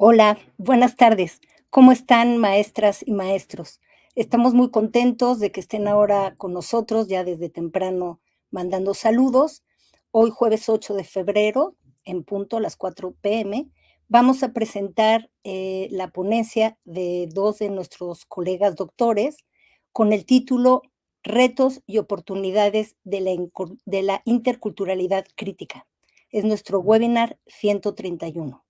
Hola, buenas tardes. ¿Cómo están, maestras y maestros? Estamos muy contentos de que estén ahora con nosotros, ya desde temprano mandando saludos. Hoy, jueves 8 de febrero, en punto a las 4 p.m., vamos a presentar la ponencia de dos de nuestros colegas doctores con el título Retos y oportunidades de la interculturalidad crítica. Es nuestro webinar 131.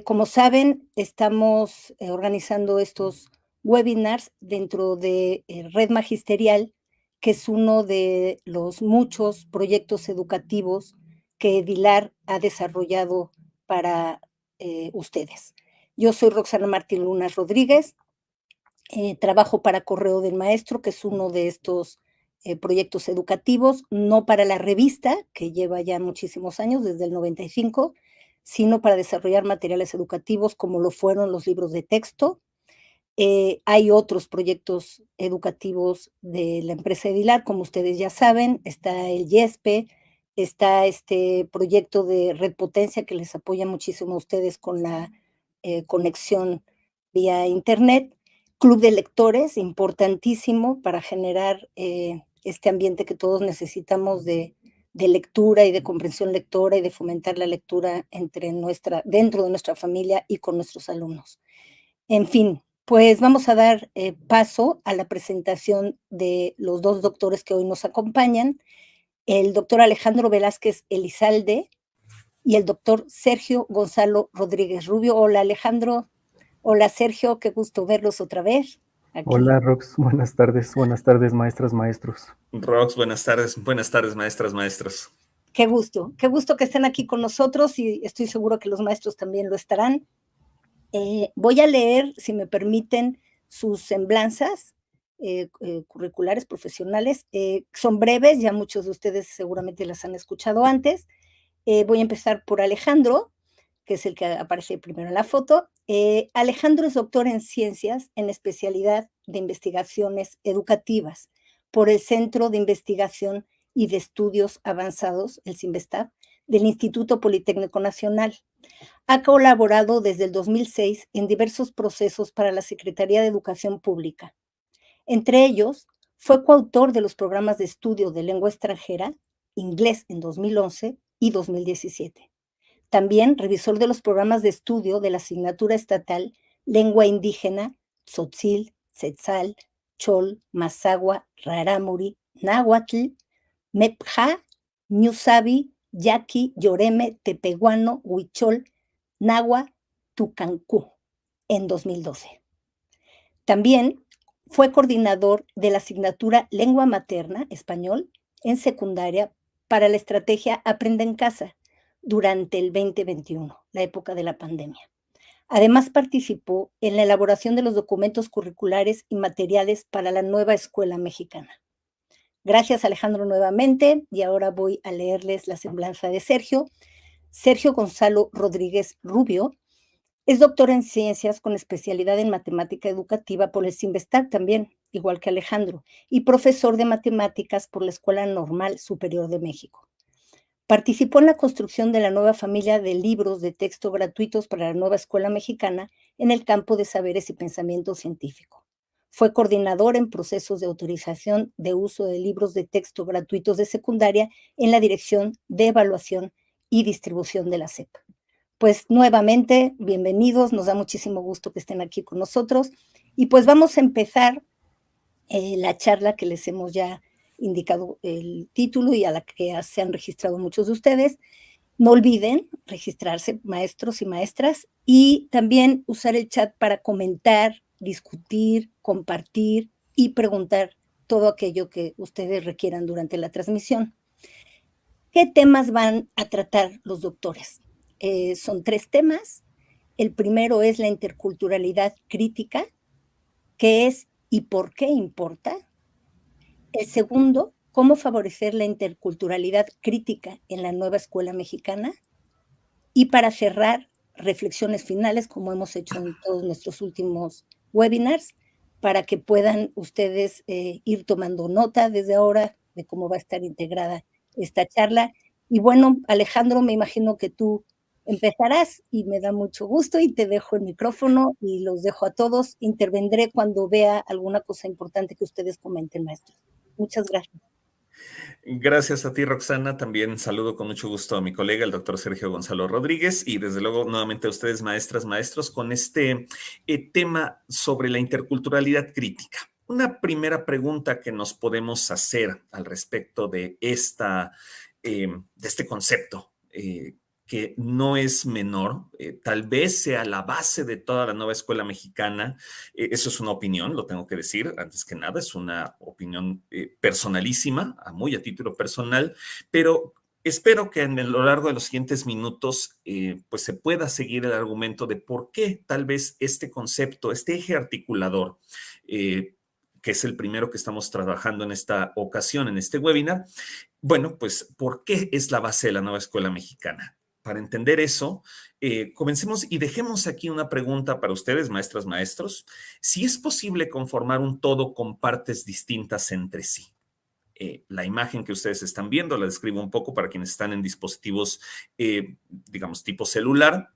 Como saben, estamos organizando estos webinars dentro de Red Magisterial, que es uno de los muchos proyectos educativos que Edilar ha desarrollado para ustedes. Yo soy Roxana Martín Lunas Rodríguez, trabajo para Correo del Maestro, que es uno de estos proyectos educativos, no para la revista, que lleva ya muchísimos años, desde el 95, sino para desarrollar materiales educativos como lo fueron los libros de texto. Hay otros proyectos educativos de la empresa Edilar, como ustedes ya saben, está el YESPE, está este proyecto de Red Potencia que les apoya muchísimo a ustedes con la conexión vía internet. Club de lectores, importantísimo para generar este ambiente que todos necesitamos de lectura y de comprensión lectora y de fomentar la lectura dentro de nuestra familia y con nuestros alumnos. En fin, pues vamos a dar paso a la presentación de los dos doctores que hoy nos acompañan, el doctor Alejandro Velázquez Elizalde y el doctor Sergio Gonzalo Rodríguez Rubio. Hola Alejandro, hola Sergio, qué gusto verlos otra vez aquí. Hola Rox, buenas tardes maestras, maestros. Rox, buenas tardes, maestras, maestros. Qué gusto que estén aquí con nosotros y estoy seguro que los maestros también lo estarán. Voy a leer, si me permiten, sus semblanzas curriculares, profesionales. Son breves, ya muchos de ustedes seguramente las han escuchado antes. Voy a empezar por Alejandro, que es el que aparece primero en la foto. Alejandro es doctor en ciencias en especialidad de investigaciones educativas por el Centro de Investigación y de Estudios Avanzados, el CINVESTAV, del Instituto Politécnico Nacional. Ha colaborado desde el 2006 en diversos procesos para la Secretaría de Educación Pública. Entre ellos, fue coautor de los programas de estudio de lengua extranjera, inglés en 2011 y 2017. También revisor de los programas de estudio de la asignatura estatal Lengua Indígena, Tzotzil, Tzetzal, Chol, Mazahua, Rarámuri, Náhuatl, Mepja, Ñusabi, Yaqui, Yoreme, Tepehuano, Huichol, Nahua, Tucancú, en 2012. También fue coordinador de la asignatura Lengua Materna, Español, en secundaria para la estrategia Aprende en Casa durante el 2021, la época de la pandemia. Además, participó en la elaboración de los documentos curriculares y materiales para la nueva escuela mexicana. Gracias, Alejandro, nuevamente, y ahora voy a leerles la semblanza de Sergio. Sergio Gonzalo Rodríguez Rubio es doctor en ciencias con especialidad en matemática educativa por el CINVESTAC también, igual que Alejandro, y profesor de matemáticas por la Escuela Normal Superior de México. Participó en la construcción de la nueva familia de libros de texto gratuitos para la nueva escuela mexicana en el campo de saberes y pensamiento científico. Fue coordinador en procesos de autorización de uso de libros de texto gratuitos de secundaria en la Dirección de Evaluación y Distribución de la SEP. Pues nuevamente, bienvenidos, nos da muchísimo gusto que estén aquí con nosotros y pues vamos a empezar la charla que les hemos ya indicado el título y a la que se han registrado muchos de ustedes. No olviden registrarse, maestros y maestras, y también usar el chat para comentar, discutir, compartir y preguntar todo aquello que ustedes requieran durante la transmisión. ¿Qué temas van a tratar los doctores? Son 3 temas. El primero es la interculturalidad crítica, qué es y por qué importa. El segundo, cómo favorecer la interculturalidad crítica en la nueva escuela mexicana. Y para cerrar, reflexiones finales, como hemos hecho en todos nuestros últimos webinars, para que puedan ustedes ir tomando nota desde ahora de cómo va a estar integrada esta charla. Y bueno, Alejandro, me imagino que tú empezarás y me da mucho gusto y te dejo el micrófono y los dejo a todos. Intervendré cuando vea alguna cosa importante que ustedes comenten, maestros. Muchas gracias. Gracias a ti, Roxana. También saludo con mucho gusto a mi colega, el doctor Sergio Gonzalo Rodríguez, y desde luego nuevamente a ustedes, maestras, maestros, con este tema sobre la interculturalidad crítica. Una primera pregunta que nos podemos hacer al respecto de este concepto, que no es menor, tal vez sea la base de toda la nueva escuela mexicana. Eso es una opinión, lo tengo que decir, antes que nada, es una opinión personalísima, muy a título personal, pero espero que en lo largo de los siguientes minutos pues se pueda seguir el argumento de por qué tal vez este concepto, este eje articulador, que es el primero que estamos trabajando en esta ocasión, en este webinar, bueno, pues, ¿por qué es la base de la nueva escuela mexicana? Para entender eso, comencemos y dejemos aquí una pregunta para ustedes, maestras, maestros. Si es posible conformar un todo con partes distintas entre sí. La imagen que ustedes están viendo, la describo un poco para quienes están en dispositivos, digamos, tipo celular.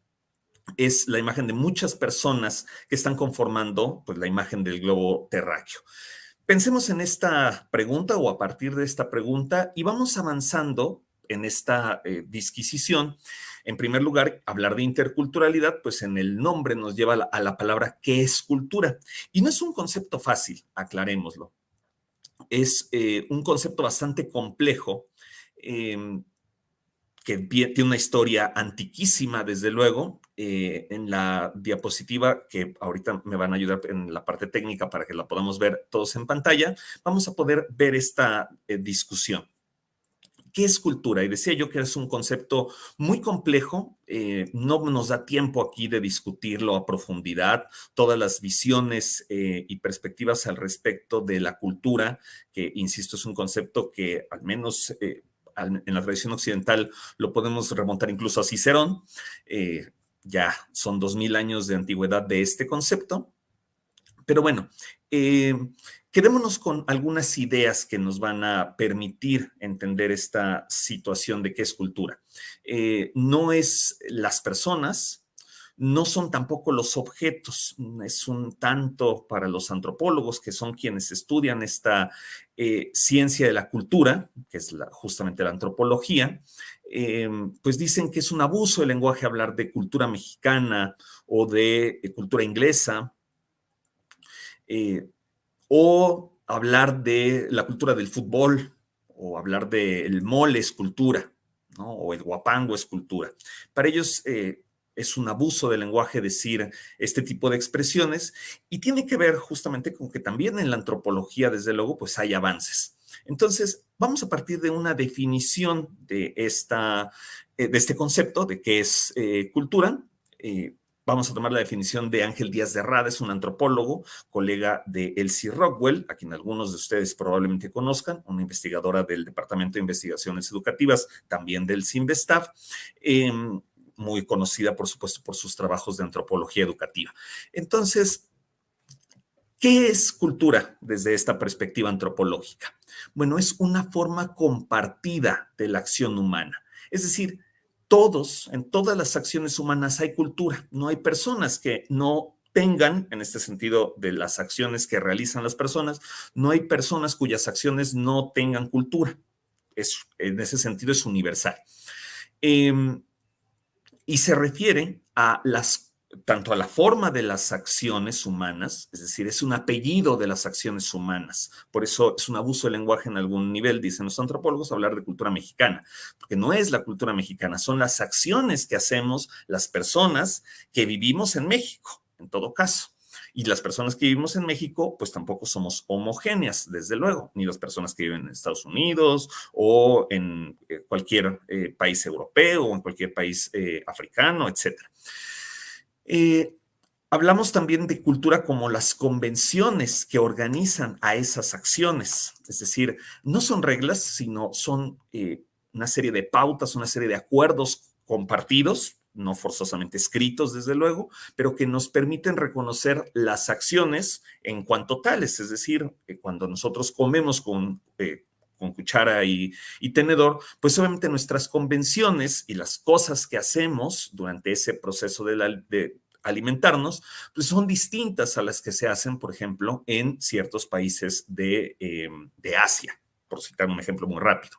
Es la imagen de muchas personas que están conformando, pues, la imagen del globo terráqueo. Pensemos en esta pregunta o a partir de esta pregunta y vamos avanzando en esta disquisición. En primer lugar, hablar de interculturalidad, pues en el nombre nos lleva a la palabra ¿qué es cultura? Y no es un concepto fácil, aclarémoslo. Es un concepto bastante complejo, que tiene una historia antiquísima, desde luego. En la diapositiva, que ahorita me van a ayudar en la parte técnica para que la podamos ver todos en pantalla, vamos a poder ver esta discusión. ¿Qué es cultura? Y decía yo que es un concepto muy complejo, no nos da tiempo aquí de discutirlo a profundidad, todas las visiones y perspectivas al respecto de la cultura, que, insisto, es un concepto que al menos en la tradición occidental lo podemos remontar incluso a Cicerón. Ya son 2000 años de antigüedad de este concepto. Pero bueno, quedémonos con algunas ideas que nos van a permitir entender esta situación de qué es cultura. No es las personas, no son tampoco los objetos, es un tanto para los antropólogos, que son quienes estudian esta ciencia de la cultura, que es justamente la antropología. Pues dicen que es un abuso del lenguaje hablar de cultura mexicana o de cultura inglesa, o hablar de la cultura del fútbol, o hablar del mole es cultura, ¿no? O el guapango es cultura. Para ellos es un abuso del lenguaje decir este tipo de expresiones, y tiene que ver justamente con que también en la antropología, desde luego, pues hay avances. Entonces, vamos a partir de una definición de este concepto de qué es cultura. Vamos a tomar la definición de Ángel Díaz de Rada, es un antropólogo, colega de Elsie Rockwell, a quien algunos de ustedes probablemente conozcan, una investigadora del Departamento de Investigaciones Educativas, también del CINVESTAF, muy conocida, por supuesto, por sus trabajos de antropología educativa. Entonces, ¿qué es cultura desde esta perspectiva antropológica? Bueno, es una forma compartida de la acción humana. Es decir, en todas las acciones humanas hay cultura. No hay personas que no tengan, en este sentido de las acciones que realizan las personas, no hay personas cuyas acciones no tengan cultura. En ese sentido es universal. Y se refiere a tanto a la forma de las acciones humanas, es decir, es un apellido de las acciones humanas. Por eso es un abuso del lenguaje en algún nivel, dicen los antropólogos, hablar de cultura mexicana, porque no es la cultura mexicana, son las acciones que hacemos las personas que vivimos en México, en todo caso. Y las personas que vivimos en México, pues tampoco somos homogéneas, desde luego, ni las personas que viven en Estados Unidos o en cualquier país europeo o en cualquier país africano, etcétera. Hablamos también de cultura como las convenciones que organizan a esas acciones, es decir, no son reglas, sino son una serie de pautas, una serie de acuerdos compartidos, no forzosamente escritos, desde luego, pero que nos permiten reconocer las acciones en cuanto tales, es decir, cuando nosotros comemos con con cuchara y tenedor, pues obviamente nuestras convenciones y las cosas que hacemos durante ese proceso de alimentarnos, pues son distintas a las que se hacen, por ejemplo, en ciertos países de Asia, por citar un ejemplo muy rápido.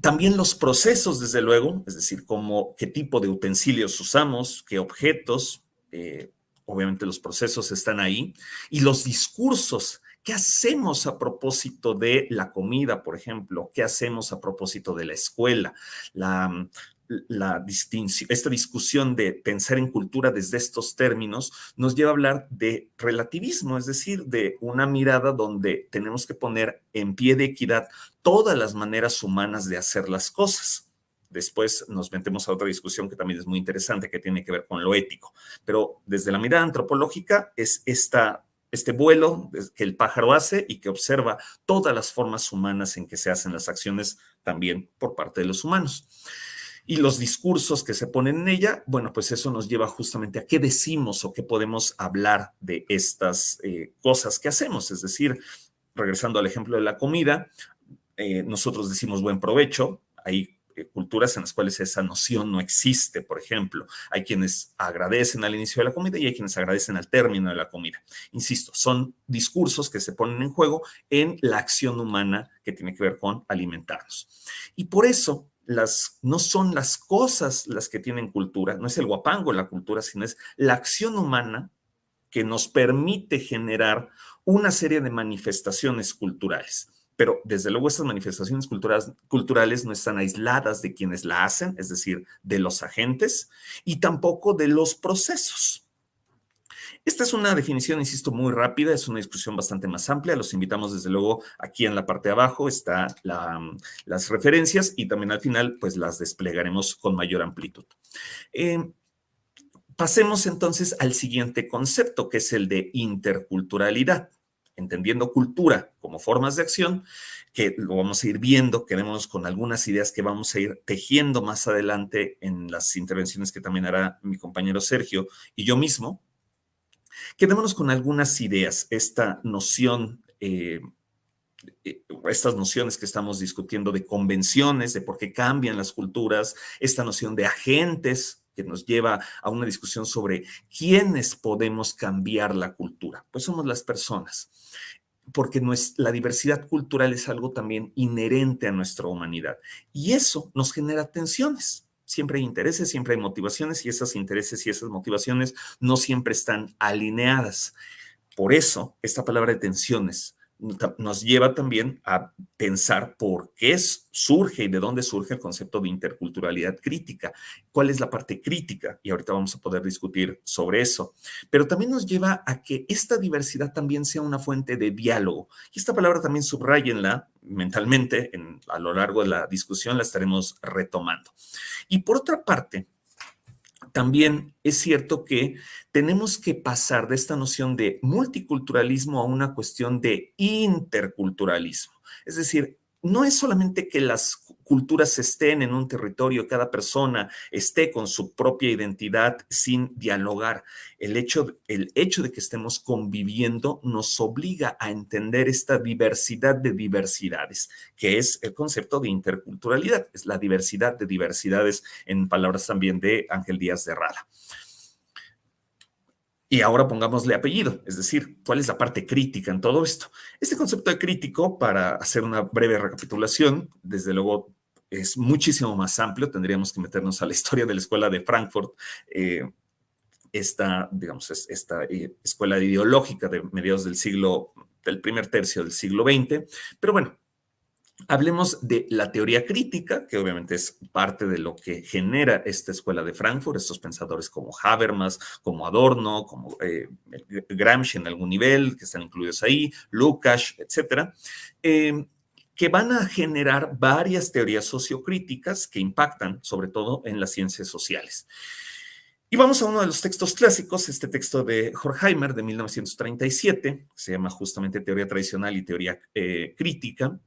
También los procesos, desde luego, es decir, qué tipo de utensilios usamos, qué objetos, obviamente los procesos están ahí, y los discursos. ¿Qué hacemos a propósito de la comida, por ejemplo? ¿Qué hacemos a propósito de la escuela? Esta discusión de pensar en cultura desde estos términos nos lleva a hablar de relativismo, es decir, de una mirada donde tenemos que poner en pie de equidad todas las maneras humanas de hacer las cosas. Después nos metemos a otra discusión que también es muy interesante, que tiene que ver con lo ético. Pero desde la mirada antropológica es este vuelo que el pájaro hace y que observa todas las formas humanas en que se hacen las acciones también por parte de los humanos. Y los discursos que se ponen en ella, bueno, pues eso nos lleva justamente a qué decimos o qué podemos hablar de estas cosas que hacemos. Es decir, regresando al ejemplo de la comida, nosotros decimos buen provecho. Hay culturas en las cuales esa noción no existe, por ejemplo. Hay quienes agradecen al inicio de la comida y hay quienes agradecen al término de la comida. Insisto, son discursos que se ponen en juego en la acción humana que tiene que ver con alimentarnos. Y por eso no son las cosas las que tienen cultura, no es el guapango la cultura, sino es la acción humana que nos permite generar una serie de manifestaciones culturales. Pero desde luego estas manifestaciones culturales no están aisladas de quienes la hacen, es decir, de los agentes, y tampoco de los procesos. Esta es una definición, insisto, muy rápida, es una discusión bastante más amplia. Los invitamos, desde luego, aquí en la parte de abajo están las referencias y también al final, pues las desplegaremos con mayor amplitud. Pasemos entonces al siguiente concepto, que es el de interculturalidad. Entendiendo cultura como formas de acción, que lo vamos a ir viendo, quedémonos con algunas ideas que vamos a ir tejiendo más adelante en las intervenciones que también hará mi compañero Sergio y yo mismo. Quedémonos con algunas ideas, esta noción, estas nociones que estamos discutiendo de convenciones, de por qué cambian las culturas, esta noción de agentes que nos lleva a una discusión sobre quiénes podemos cambiar la cultura. Pues somos las personas, porque la diversidad cultural es algo también inherente a nuestra humanidad y eso nos genera tensiones. Siempre hay intereses, siempre hay motivaciones y esos intereses y esas motivaciones no siempre están alineadas. Por eso, esta palabra de tensiones nos lleva también a pensar por qué surge y de dónde surge el concepto de interculturalidad crítica. ¿Cuál es la parte crítica? Y ahorita vamos a poder discutir sobre eso. Pero también nos lleva a que esta diversidad también sea una fuente de diálogo. Y esta palabra también subrayenla mentalmente, a lo largo de la discusión la estaremos retomando. Y por otra parte, también es cierto que tenemos que pasar de esta noción de multiculturalismo a una cuestión de interculturalismo. Es decir, no es solamente que las culturas estén en un territorio, cada persona esté con su propia identidad sin dialogar. El hecho de que estemos conviviendo nos obliga a entender esta diversidad de diversidades, que es el concepto de interculturalidad, es la diversidad de diversidades, en palabras también de Ángel Díaz de Rada. Y ahora pongámosle apellido, es decir, ¿cuál es la parte crítica en todo esto? Este concepto de crítico, para hacer una breve recapitulación, desde luego es muchísimo más amplio, tendríamos que meternos a la historia de la Escuela de Frankfurt, esta escuela ideológica de mediados del primer tercio del siglo XX, pero bueno, hablemos de la teoría crítica, que obviamente es parte de lo que genera esta escuela de Frankfurt, estos pensadores como Habermas, como Adorno, como Gramsci en algún nivel, que están incluidos ahí, Lukács, etcétera, que van a generar varias teorías sociocríticas que impactan sobre todo en las ciencias sociales. Y vamos a uno de los textos clásicos, este texto de Horkheimer de 1937, se llama justamente Teoría Tradicional y Teoría Crítica.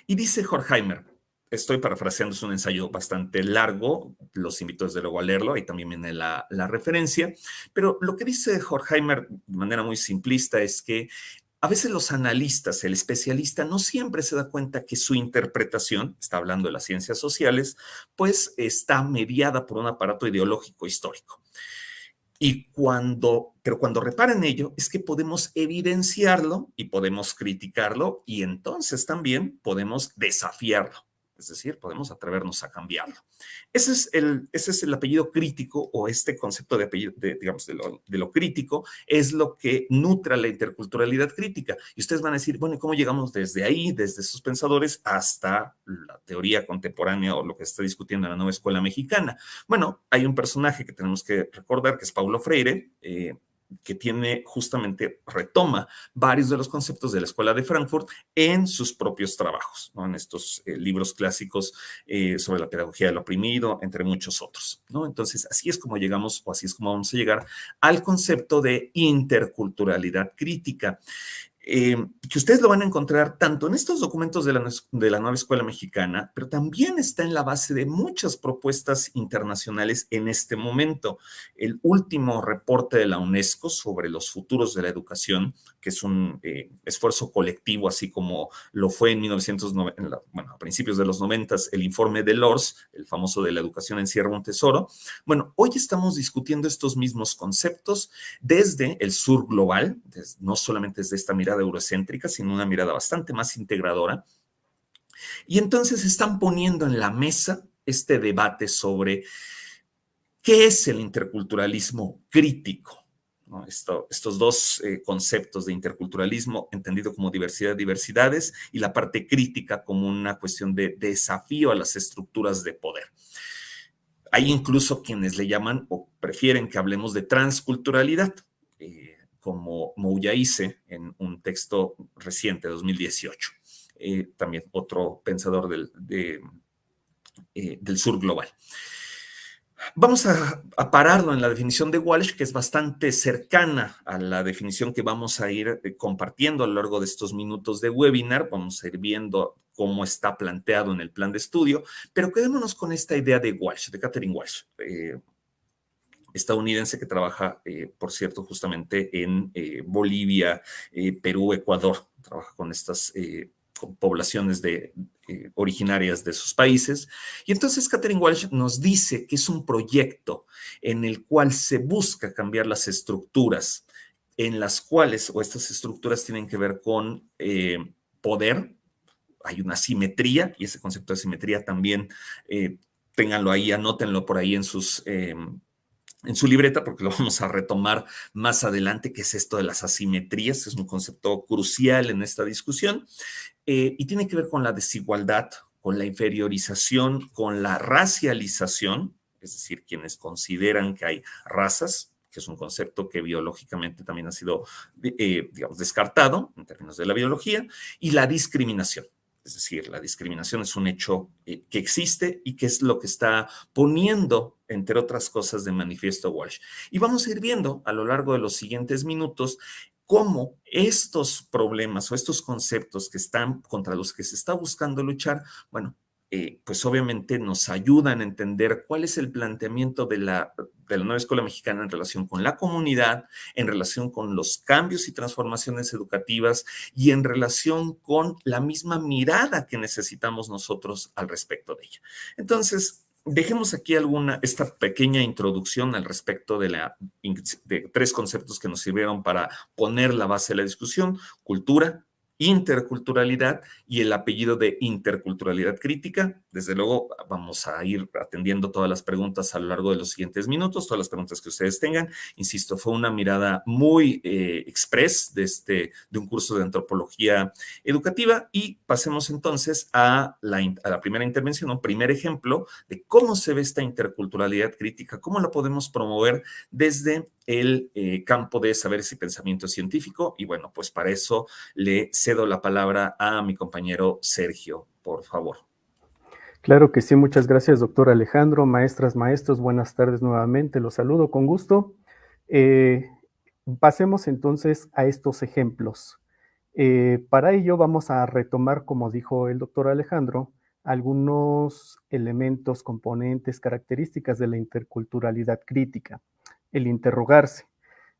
Y dice Horkheimer, estoy parafraseando, es un ensayo bastante largo, los invito desde luego a leerlo, ahí también viene la referencia, pero lo que dice Horkheimer de manera muy simplista es que a veces los analistas, el especialista, no siempre se da cuenta que su interpretación, está hablando de las ciencias sociales, pues está mediada por un aparato ideológico histórico. Pero cuando reparan ello, es que podemos evidenciarlo y podemos criticarlo y entonces también podemos desafiarlo. Es decir, podemos atrevernos a cambiarlo. Ese es el apellido crítico, o este concepto de apellido, digamos, de lo crítico, es lo que nutra la interculturalidad crítica. Y ustedes van a decir, bueno, ¿y cómo llegamos desde ahí, desde esos pensadores, hasta la teoría contemporánea o lo que se está discutiendo en la nueva escuela mexicana? Bueno, hay un personaje que tenemos que recordar, que es Paulo Freire, que tiene justamente, retoma varios de los conceptos de la Escuela de Frankfurt en sus propios trabajos, ¿no? En estos libros clásicos sobre la pedagogía del oprimido, entre muchos otros, ¿no? Entonces, así es como llegamos, o así es como vamos a llegar al concepto de interculturalidad crítica. Que ustedes lo van a encontrar tanto en estos documentos de la nueva escuela mexicana, pero también está en la base de muchas propuestas internacionales en este momento. El último reporte de la UNESCO sobre los futuros de la educación, que es un esfuerzo colectivo, así como lo fue en 1990, bueno, a principios de los 90, el informe de Lors, el famoso de la educación encierra un tesoro. Bueno, hoy estamos discutiendo estos mismos conceptos desde el sur global, no solamente desde esta mirada eurocéntrica, sino una mirada bastante más integradora. Y entonces están poniendo en la mesa este debate sobre qué es el interculturalismo crítico, ¿no? Estos dos conceptos de interculturalismo, entendido como diversidad de diversidades, y la parte crítica como una cuestión de desafío a las estructuras de poder. Hay incluso quienes le llaman o prefieren que hablemos de transculturalidad, como Mouyaize en un texto reciente, 2018. También otro pensador del sur global. Vamos a pararlo en la definición de Walsh, que es bastante cercana a la definición que vamos a ir compartiendo a lo largo de estos minutos de webinar. Vamos a ir viendo cómo está planteado en el plan de estudio, pero quedémonos con esta idea de Walsh, de Catherine Walsh, estadounidense que trabaja, por cierto, justamente en Bolivia, Perú, Ecuador. Trabaja con estas con poblaciones originarias de sus países. Y entonces Catherine Walsh nos dice que es un proyecto en el cual se busca cambiar las estructuras, en las cuales, o estas estructuras tienen que ver con poder. Hay una simetría, y ese concepto de simetría también, ténganlo ahí, anótenlo por ahí en su libreta, porque lo vamos a retomar más adelante, que es esto de las asimetrías, es un concepto crucial en esta discusión, y tiene que ver con la desigualdad, con la inferiorización, con la racialización, es decir, quienes consideran que hay razas, que es un concepto que biológicamente también ha sido, digamos, descartado en términos de la biología, y la discriminación. Es decir, la discriminación es un hecho que existe y que es lo que está poniendo, entre otras cosas, de manifiesto Walsh. Y vamos a ir viendo a lo largo de los siguientes minutos cómo estos problemas o estos conceptos que están contra los que se está buscando luchar, bueno, pues obviamente nos ayudan a entender cuál es el planteamiento de la nueva escuela mexicana en relación con la comunidad, en relación con los cambios y transformaciones educativas y en relación con la misma mirada que necesitamos nosotros al respecto de ella. Entonces, dejemos aquí esta pequeña introducción al respecto de tres conceptos que nos sirvieron para poner la base de la discusión: cultura, interculturalidad y el apellido de interculturalidad crítica. Desde luego vamos a ir atendiendo todas las preguntas a lo largo de los siguientes minutos, todas las preguntas que ustedes tengan. Insisto, fue una mirada muy express de un curso de antropología educativa, y pasemos entonces a la primera intervención, un primer ejemplo de cómo se ve esta interculturalidad crítica, cómo la podemos promover desde el campo de saberes y pensamiento científico. Y bueno, pues para eso le cedo la palabra a mi compañero Sergio, por favor. Claro que sí, muchas gracias, doctor Alejandro. Maestras, maestros, buenas tardes nuevamente, los saludo con gusto. Pasemos entonces a estos ejemplos. Para ello vamos a retomar, como dijo el doctor Alejandro, algunos elementos, componentes, características de la interculturalidad crítica. El interrogarse.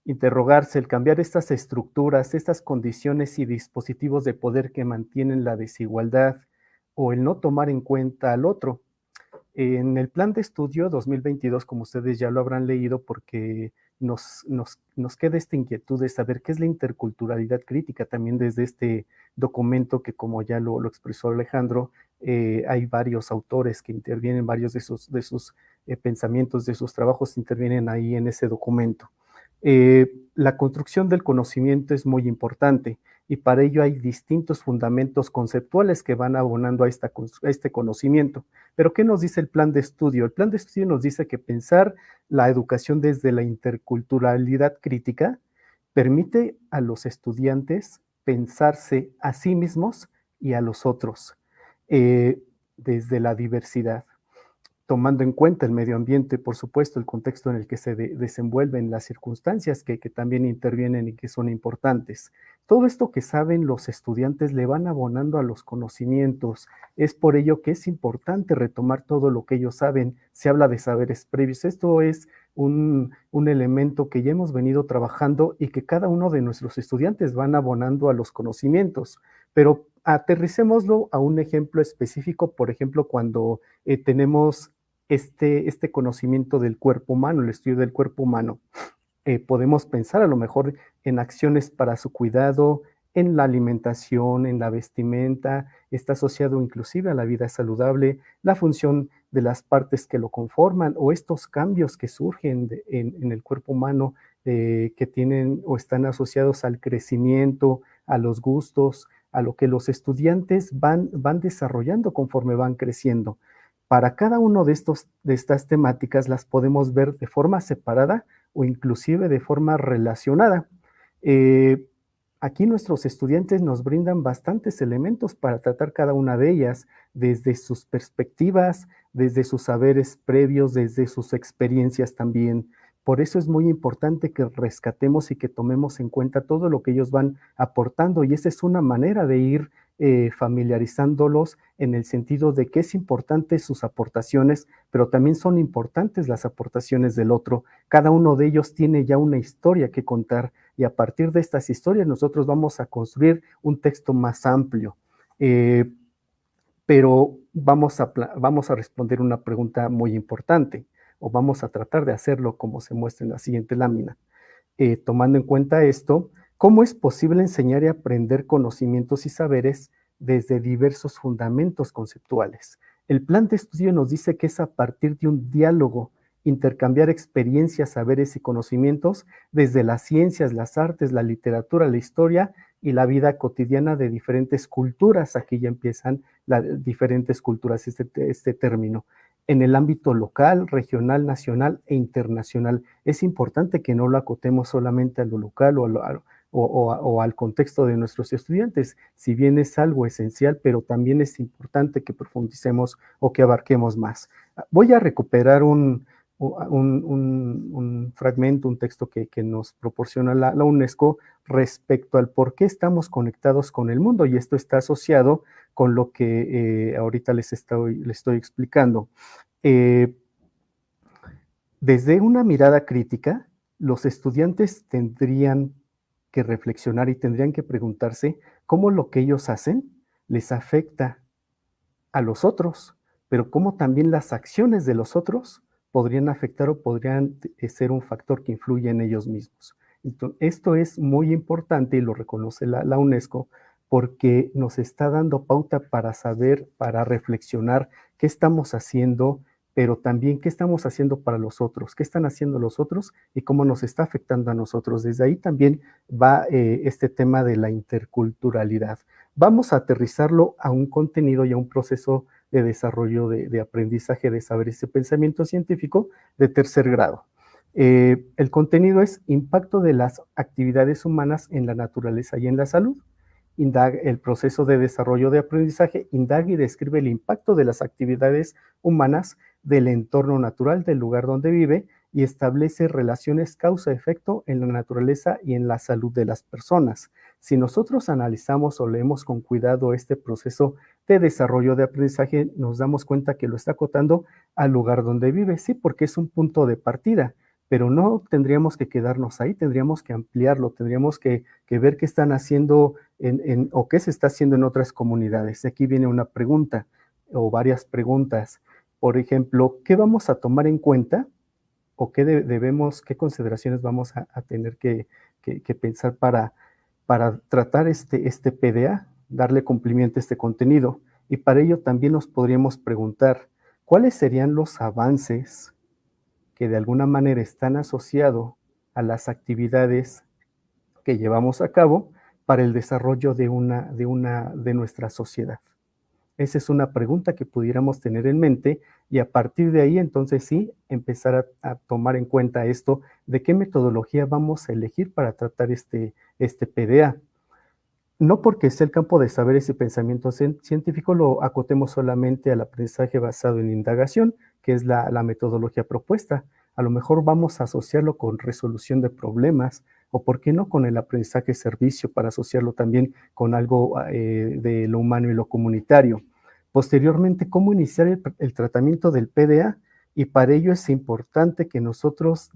interrogarse, el cambiar estas estructuras, estas condiciones y dispositivos de poder que mantienen la desigualdad o el no tomar en cuenta al otro. En el plan de estudio 2022, como ustedes ya lo habrán leído, porque nos queda esta inquietud de saber qué es la interculturalidad crítica, también desde este documento que, como ya lo expresó Alejandro, hay varios autores que intervienen, varios de sus pensamientos, de sus trabajos intervienen ahí en ese documento. La construcción del conocimiento es muy importante y para ello hay distintos fundamentos conceptuales que van abonando a este conocimiento. Pero ¿qué nos dice el plan de estudio? El plan de estudio nos dice que pensar la educación desde la interculturalidad crítica permite a los estudiantes pensarse a sí mismos y a los otros desde la diversidad, tomando en cuenta el medio ambiente, por supuesto, el contexto en el que se desenvuelven las circunstancias que también intervienen y que son importantes. Todo esto que saben los estudiantes le van abonando a los conocimientos. Es por ello que es importante retomar todo lo que ellos saben. Se habla de saberes previos. Esto es un elemento que ya hemos venido trabajando y que cada uno de nuestros estudiantes van abonando a los conocimientos. Pero aterricémoslo a un ejemplo específico, por ejemplo, cuando tenemos este conocimiento del cuerpo humano, el estudio del cuerpo humano. Podemos pensar a lo mejor en acciones para su cuidado, en la alimentación, en la vestimenta, está asociado inclusive a la vida saludable, la función de las partes que lo conforman o estos cambios que surgen en el cuerpo humano que tienen o están asociados al crecimiento, a los gustos, a lo que los estudiantes van desarrollando conforme van creciendo. Para cada uno de estas temáticas las podemos ver de forma separada o inclusive de forma relacionada. Aquí nuestros estudiantes nos brindan bastantes elementos para tratar cada una de ellas, desde sus perspectivas, desde sus saberes previos, desde sus experiencias también. Por eso es muy importante que rescatemos y que tomemos en cuenta todo lo que ellos van aportando, y esa es una manera de ir familiarizándolos en el sentido de que es importante sus aportaciones, pero también son importantes las aportaciones del otro. Cada uno de ellos tiene ya una historia que contar y a partir de estas historias nosotros vamos a construir un texto más amplio. Pero vamos a responder una pregunta muy importante, o vamos a tratar de hacerlo como se muestra en la siguiente lámina. Tomando en cuenta esto, ¿cómo es posible enseñar y aprender conocimientos y saberes desde diversos fundamentos conceptuales? El plan de estudio nos dice que es a partir de un diálogo, intercambiar experiencias, saberes y conocimientos desde las ciencias, las artes, la literatura, la historia y la vida cotidiana de diferentes culturas. Aquí ya empiezan las diferentes culturas, este término. En el ámbito local, regional, nacional e internacional. Es importante que no lo acotemos solamente a lo local o al contexto de nuestros estudiantes, si bien es algo esencial, pero también es importante que profundicemos o que abarquemos más. Voy a recuperar un fragmento, un texto que nos proporciona la UNESCO respecto al por qué estamos conectados con el mundo, y esto está asociado con lo que ahorita les estoy explicando. Desde una mirada crítica, los estudiantes tendrían que reflexionar y tendrían que preguntarse cómo lo que ellos hacen les afecta a los otros, pero cómo también las acciones de los otros podrían afectar o podrían ser un factor que influye en ellos mismos. Entonces, esto es muy importante y lo reconoce la UNESCO porque nos está dando pauta para saber, para reflexionar qué estamos haciendo, pero también qué estamos haciendo para los otros, qué están haciendo los otros y cómo nos está afectando a nosotros. Desde ahí también va este tema de la interculturalidad. Vamos a aterrizarlo a un contenido y a un proceso de desarrollo de aprendizaje de saberes y pensamiento científico de tercer grado. El contenido es impacto de las actividades humanas en la naturaleza y en la salud. El proceso de desarrollo de aprendizaje indaga y describe el impacto de las actividades humanas del entorno natural del lugar donde vive y establece relaciones causa-efecto en la naturaleza y en la salud de las personas. Si nosotros analizamos o leemos con cuidado este proceso de desarrollo de aprendizaje, nos damos cuenta que lo está acotando al lugar donde vive, sí, porque es un punto de partida, pero no tendríamos que quedarnos ahí, tendríamos que ampliarlo, tendríamos que ver qué están haciendo o qué se está haciendo en otras comunidades. Aquí viene una pregunta o varias preguntas. Por ejemplo, ¿qué vamos a tomar en cuenta o qué consideraciones vamos a tener que pensar para tratar este PDA, darle cumplimiento a este contenido? Y para ello también nos podríamos preguntar, ¿cuáles serían los avances que de alguna manera están asociados a las actividades que llevamos a cabo para el desarrollo de nuestra sociedad? Esa es una pregunta que pudiéramos tener en mente y a partir de ahí entonces sí empezar a tomar en cuenta esto de qué metodología vamos a elegir para tratar este PDA. No porque sea el campo de saberes y pensamiento científico lo acotemos solamente al aprendizaje basado en indagación, que es la metodología propuesta. A lo mejor vamos a asociarlo con resolución de problemas, o por qué no con el aprendizaje servicio para asociarlo también con algo de lo humano y lo comunitario. Posteriormente, cómo iniciar el tratamiento del PDA, y para ello es importante que nosotros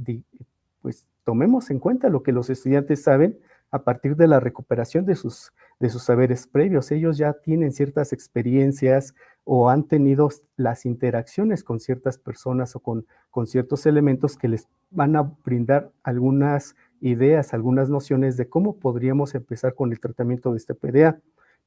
pues, tomemos en cuenta lo que los estudiantes saben a partir de la recuperación de sus saberes previos. Ellos ya tienen ciertas experiencias o han tenido las interacciones con ciertas personas o con ciertos elementos que les van a brindar algunas ideas, algunas nociones de cómo podríamos empezar con el tratamiento de este PDA.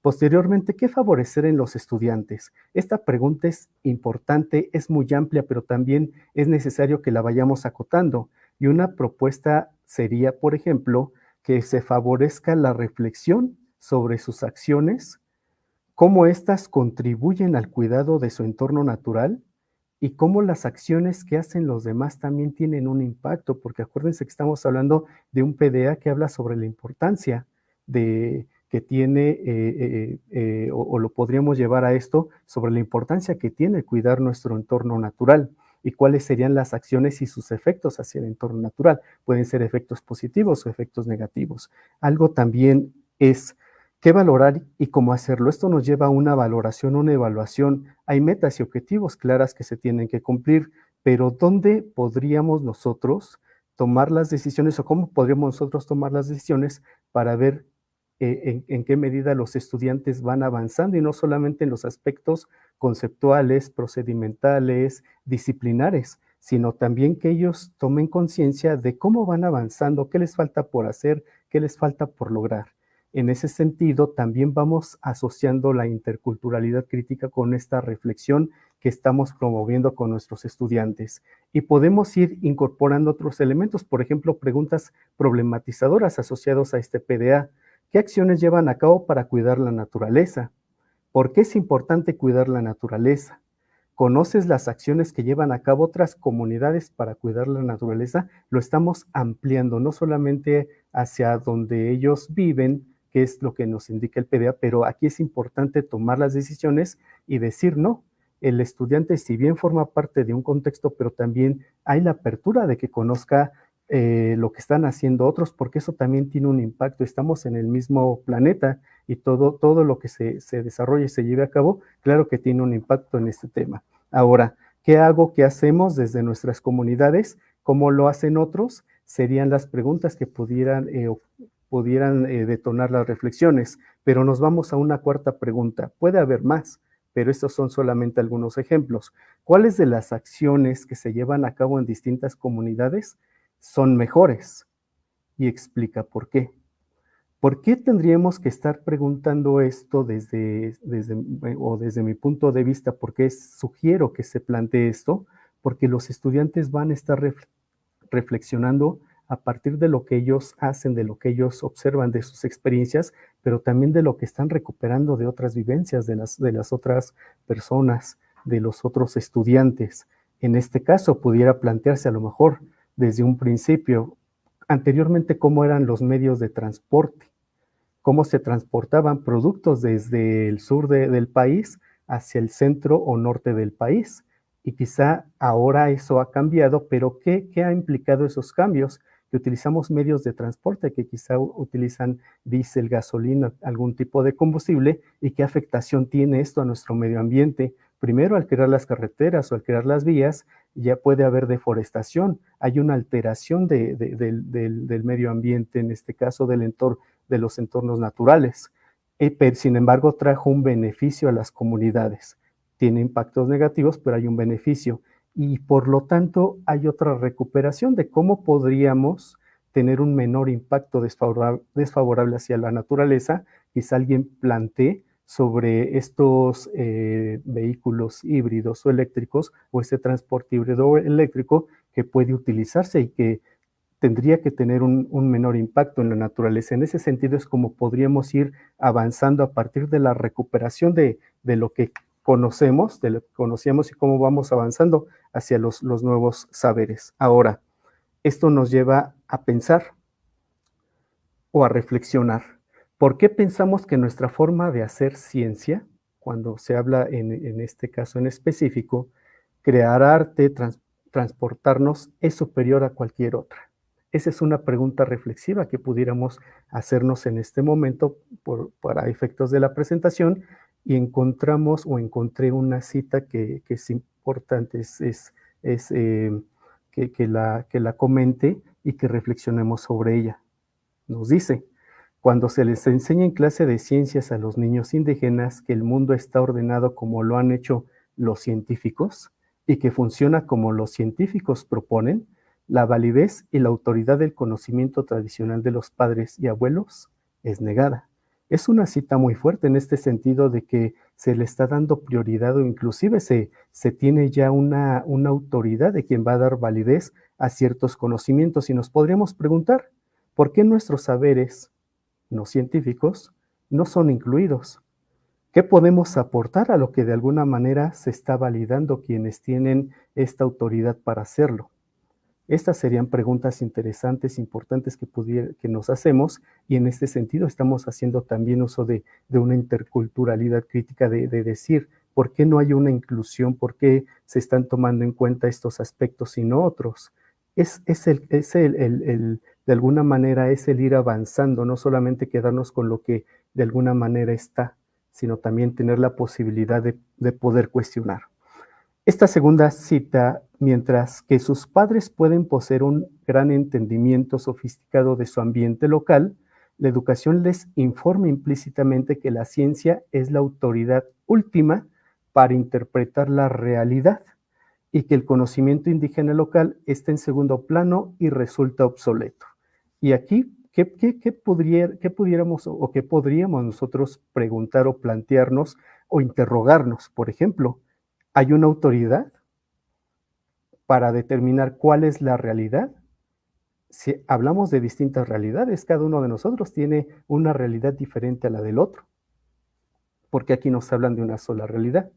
Posteriormente, ¿qué favorecer en los estudiantes? Esta pregunta es importante, es muy amplia, pero también es necesario que la vayamos acotando. Y una propuesta sería, por ejemplo, que se favorezca la reflexión sobre sus acciones, cómo éstas contribuyen al cuidado de su entorno natural y cómo las acciones que hacen los demás también tienen un impacto, porque acuérdense que estamos hablando de un PDA que habla sobre la importancia que tiene, o lo podríamos llevar a esto, sobre la importancia que tiene cuidar nuestro entorno natural y cuáles serían las acciones y sus efectos hacia el entorno natural. Pueden ser efectos positivos o efectos negativos. Algo también es qué valorar y cómo hacerlo. Esto nos lleva a una valoración, una evaluación. Hay metas y objetivos claras que se tienen que cumplir, pero ¿dónde podríamos nosotros tomar las decisiones o cómo podríamos nosotros tomar las decisiones para ver en qué medida los estudiantes van avanzando y no solamente en los aspectos conceptuales, procedimentales, disciplinares, sino también que ellos tomen conciencia de cómo van avanzando, qué les falta por hacer, qué les falta por lograr? En ese sentido, también vamos asociando la interculturalidad crítica con esta reflexión que estamos promoviendo con nuestros estudiantes. Y podemos ir incorporando otros elementos, por ejemplo, preguntas problematizadoras asociadas a este PDA. ¿Qué acciones llevan a cabo para cuidar la naturaleza? ¿Por qué es importante cuidar la naturaleza? ¿Conoces las acciones que llevan a cabo otras comunidades para cuidar la naturaleza? Lo estamos ampliando, no solamente hacia donde ellos viven, que es lo que nos indica el PDA, pero aquí es importante tomar las decisiones y decir no. El estudiante, si bien forma parte de un contexto, pero también hay la apertura de que conozca lo que están haciendo otros, porque eso también tiene un impacto. Estamos en el mismo planeta y todo lo que se desarrolle y se lleve a cabo, claro que tiene un impacto en este tema. Ahora, ¿qué hago? ¿Qué hacemos desde nuestras comunidades? ¿Cómo lo hacen otros? Serían las preguntas que pudieran detonar las reflexiones, pero nos vamos a una cuarta pregunta. Puede haber más, pero estos son solamente algunos ejemplos. ¿Cuáles de las acciones que se llevan a cabo en distintas comunidades son mejores? Y explica por qué. ¿Por qué tendríamos que estar preguntando esto desde mi punto de vista? ¿Por qué sugiero que se plantee esto? Porque los estudiantes van a estar reflexionando a partir de lo que ellos hacen, de lo que ellos observan, de sus experiencias, pero también de lo que están recuperando de otras vivencias, de las otras personas, de los otros estudiantes. En este caso, pudiera plantearse a lo mejor desde un principio, anteriormente, cómo eran los medios de transporte, cómo se transportaban productos desde el sur del país hacia el centro o norte del país. Y quizá ahora eso ha cambiado, pero ¿qué ha implicado esos cambios? Que utilizamos medios de transporte que quizá utilizan diésel, gasolina, algún tipo de combustible, y qué afectación tiene esto a nuestro medio ambiente, Primero, al crear las carreteras o al crear las vías, ya puede haber deforestación, hay una alteración del medio ambiente, en este caso de los entornos naturales. Pero, sin embargo, trajo un beneficio a las comunidades. Tiene impactos negativos, pero hay un beneficio. Y por lo tanto, hay otra recuperación de cómo podríamos tener un menor impacto desfavorable hacia la naturaleza. Quizá alguien plantee sobre estos vehículos híbridos o eléctricos, o este transporte híbrido o eléctrico que puede utilizarse y que tendría que tener un menor impacto en la naturaleza. En ese sentido es como podríamos ir avanzando a partir de la recuperación de lo que conocemos, de lo que conocíamos, y cómo vamos avanzando hacia los nuevos saberes. Ahora, esto nos lleva a pensar o a reflexionar. ¿Por qué pensamos que nuestra forma de hacer ciencia, cuando se habla en este caso en específico, crear arte, transportarnos, es superior a cualquier otra? Esa es una pregunta reflexiva que pudiéramos hacernos en este momento para efectos de la presentación, y encontré una cita que es importante, que la comente y que reflexionemos sobre ella. Nos dice: cuando se les enseña en clase de ciencias a los niños indígenas que el mundo está ordenado como lo han hecho los científicos y que funciona como los científicos proponen, la validez y la autoridad del conocimiento tradicional de los padres y abuelos es negada. Es una cita muy fuerte en este sentido de que se le está dando prioridad, o inclusive se tiene ya una autoridad de quien va a dar validez a ciertos conocimientos, y nos podríamos preguntar, ¿por qué nuestros saberes no científicos no son incluidos? ¿Qué podemos aportar a lo que de alguna manera se está validando quienes tienen esta autoridad para hacerlo? Estas serían preguntas interesantes, importantes que nos hacemos, y en este sentido estamos haciendo también uso de una interculturalidad crítica, de decir, ¿por qué no hay una inclusión? ¿Por qué se están tomando en cuenta estos aspectos y no otros? De alguna manera es el ir avanzando, no solamente quedarnos con lo que de alguna manera está, sino también tener la posibilidad de poder cuestionar. Esta segunda cita: mientras que sus padres pueden poseer un gran entendimiento sofisticado de su ambiente local, la educación les informa implícitamente que la ciencia es la autoridad última para interpretar la realidad, y que el conocimiento indígena local está en segundo plano y resulta obsoleto. Y aquí, ¿qué pudiéramos o qué podríamos nosotros preguntar o plantearnos o interrogarnos? Por ejemplo, ¿hay una autoridad para determinar cuál es la realidad? Si hablamos de distintas realidades, cada uno de nosotros tiene una realidad diferente a la del otro, porque aquí nos hablan de una sola realidad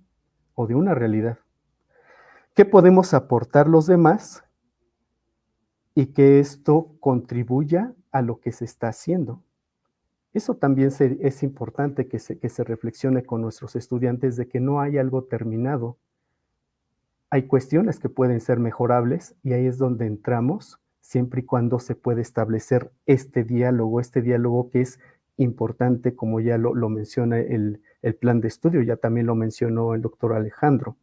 o de una realidad. ¿Qué podemos aportar los demás y que esto contribuya a lo que se está haciendo? Eso también es importante que se reflexione con nuestros estudiantes, de que no hay algo terminado. Hay cuestiones que pueden ser mejorables, y ahí es donde entramos, siempre y cuando se puede establecer este diálogo que es importante, como ya lo menciona el plan de estudio, ya también lo mencionó el doctor Alejandro.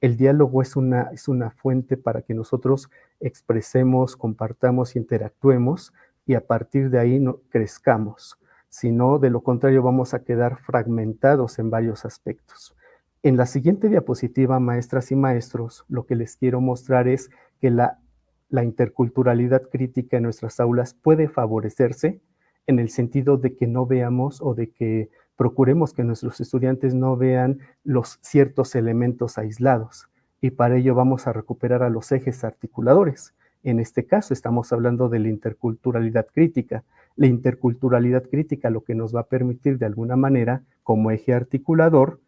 El diálogo es una fuente para que nosotros expresemos, compartamos, interactuemos, y a partir de ahí crezcamos. Si no, de lo contrario, vamos a quedar fragmentados en varios aspectos. En la siguiente diapositiva, maestras y maestros, lo que les quiero mostrar es que la interculturalidad crítica en nuestras aulas puede favorecerse en el sentido de que no veamos, o de que procuremos que nuestros estudiantes no vean los ciertos elementos aislados, y para ello vamos a recuperar a los ejes articuladores. En este caso estamos hablando de la interculturalidad crítica. La interculturalidad crítica lo que nos va a permitir de alguna manera, como eje articulador,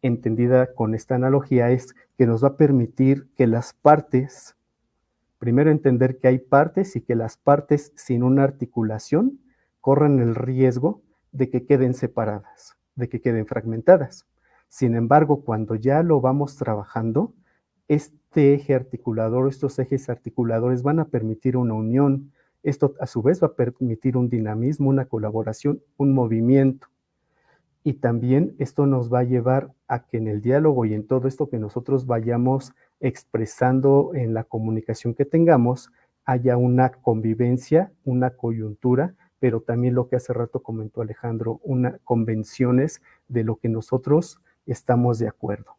entendida con esta analogía, es que nos va a permitir que las partes, primero entender que hay partes, y que las partes sin una articulación corren el riesgo de que queden separadas, de que queden fragmentadas. Sin embargo, cuando ya lo vamos trabajando, este eje articulador, estos ejes articuladores van a permitir una unión. Esto a su vez va a permitir un dinamismo, una colaboración, un movimiento. Y también esto nos va a llevar a que en el diálogo y en todo esto que nosotros vayamos expresando en la comunicación que tengamos, haya una convivencia, una coyuntura, pero también lo que hace rato comentó Alejandro, una convenciones de lo que nosotros estamos de acuerdo.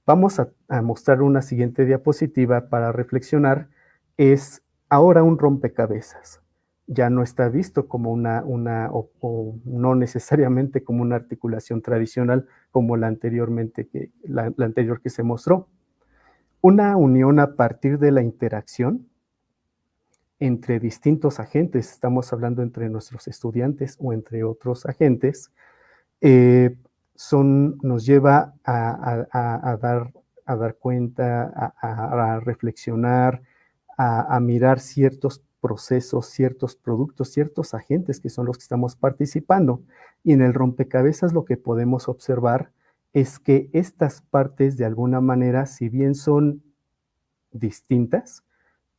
Vamos a mostrar una siguiente diapositiva para reflexionar. Es ahora un rompecabezas. Ya no está visto como o no necesariamente como una articulación tradicional como la anterior que se mostró. Una unión a partir de la interacción entre distintos agentes, estamos hablando entre nuestros estudiantes o entre otros agentes, nos lleva a dar cuenta, a reflexionar, a mirar ciertos procesos, ciertos productos, ciertos agentes que son los que estamos participando. Y en el rompecabezas lo que podemos observar es que estas partes de alguna manera, si bien son distintas,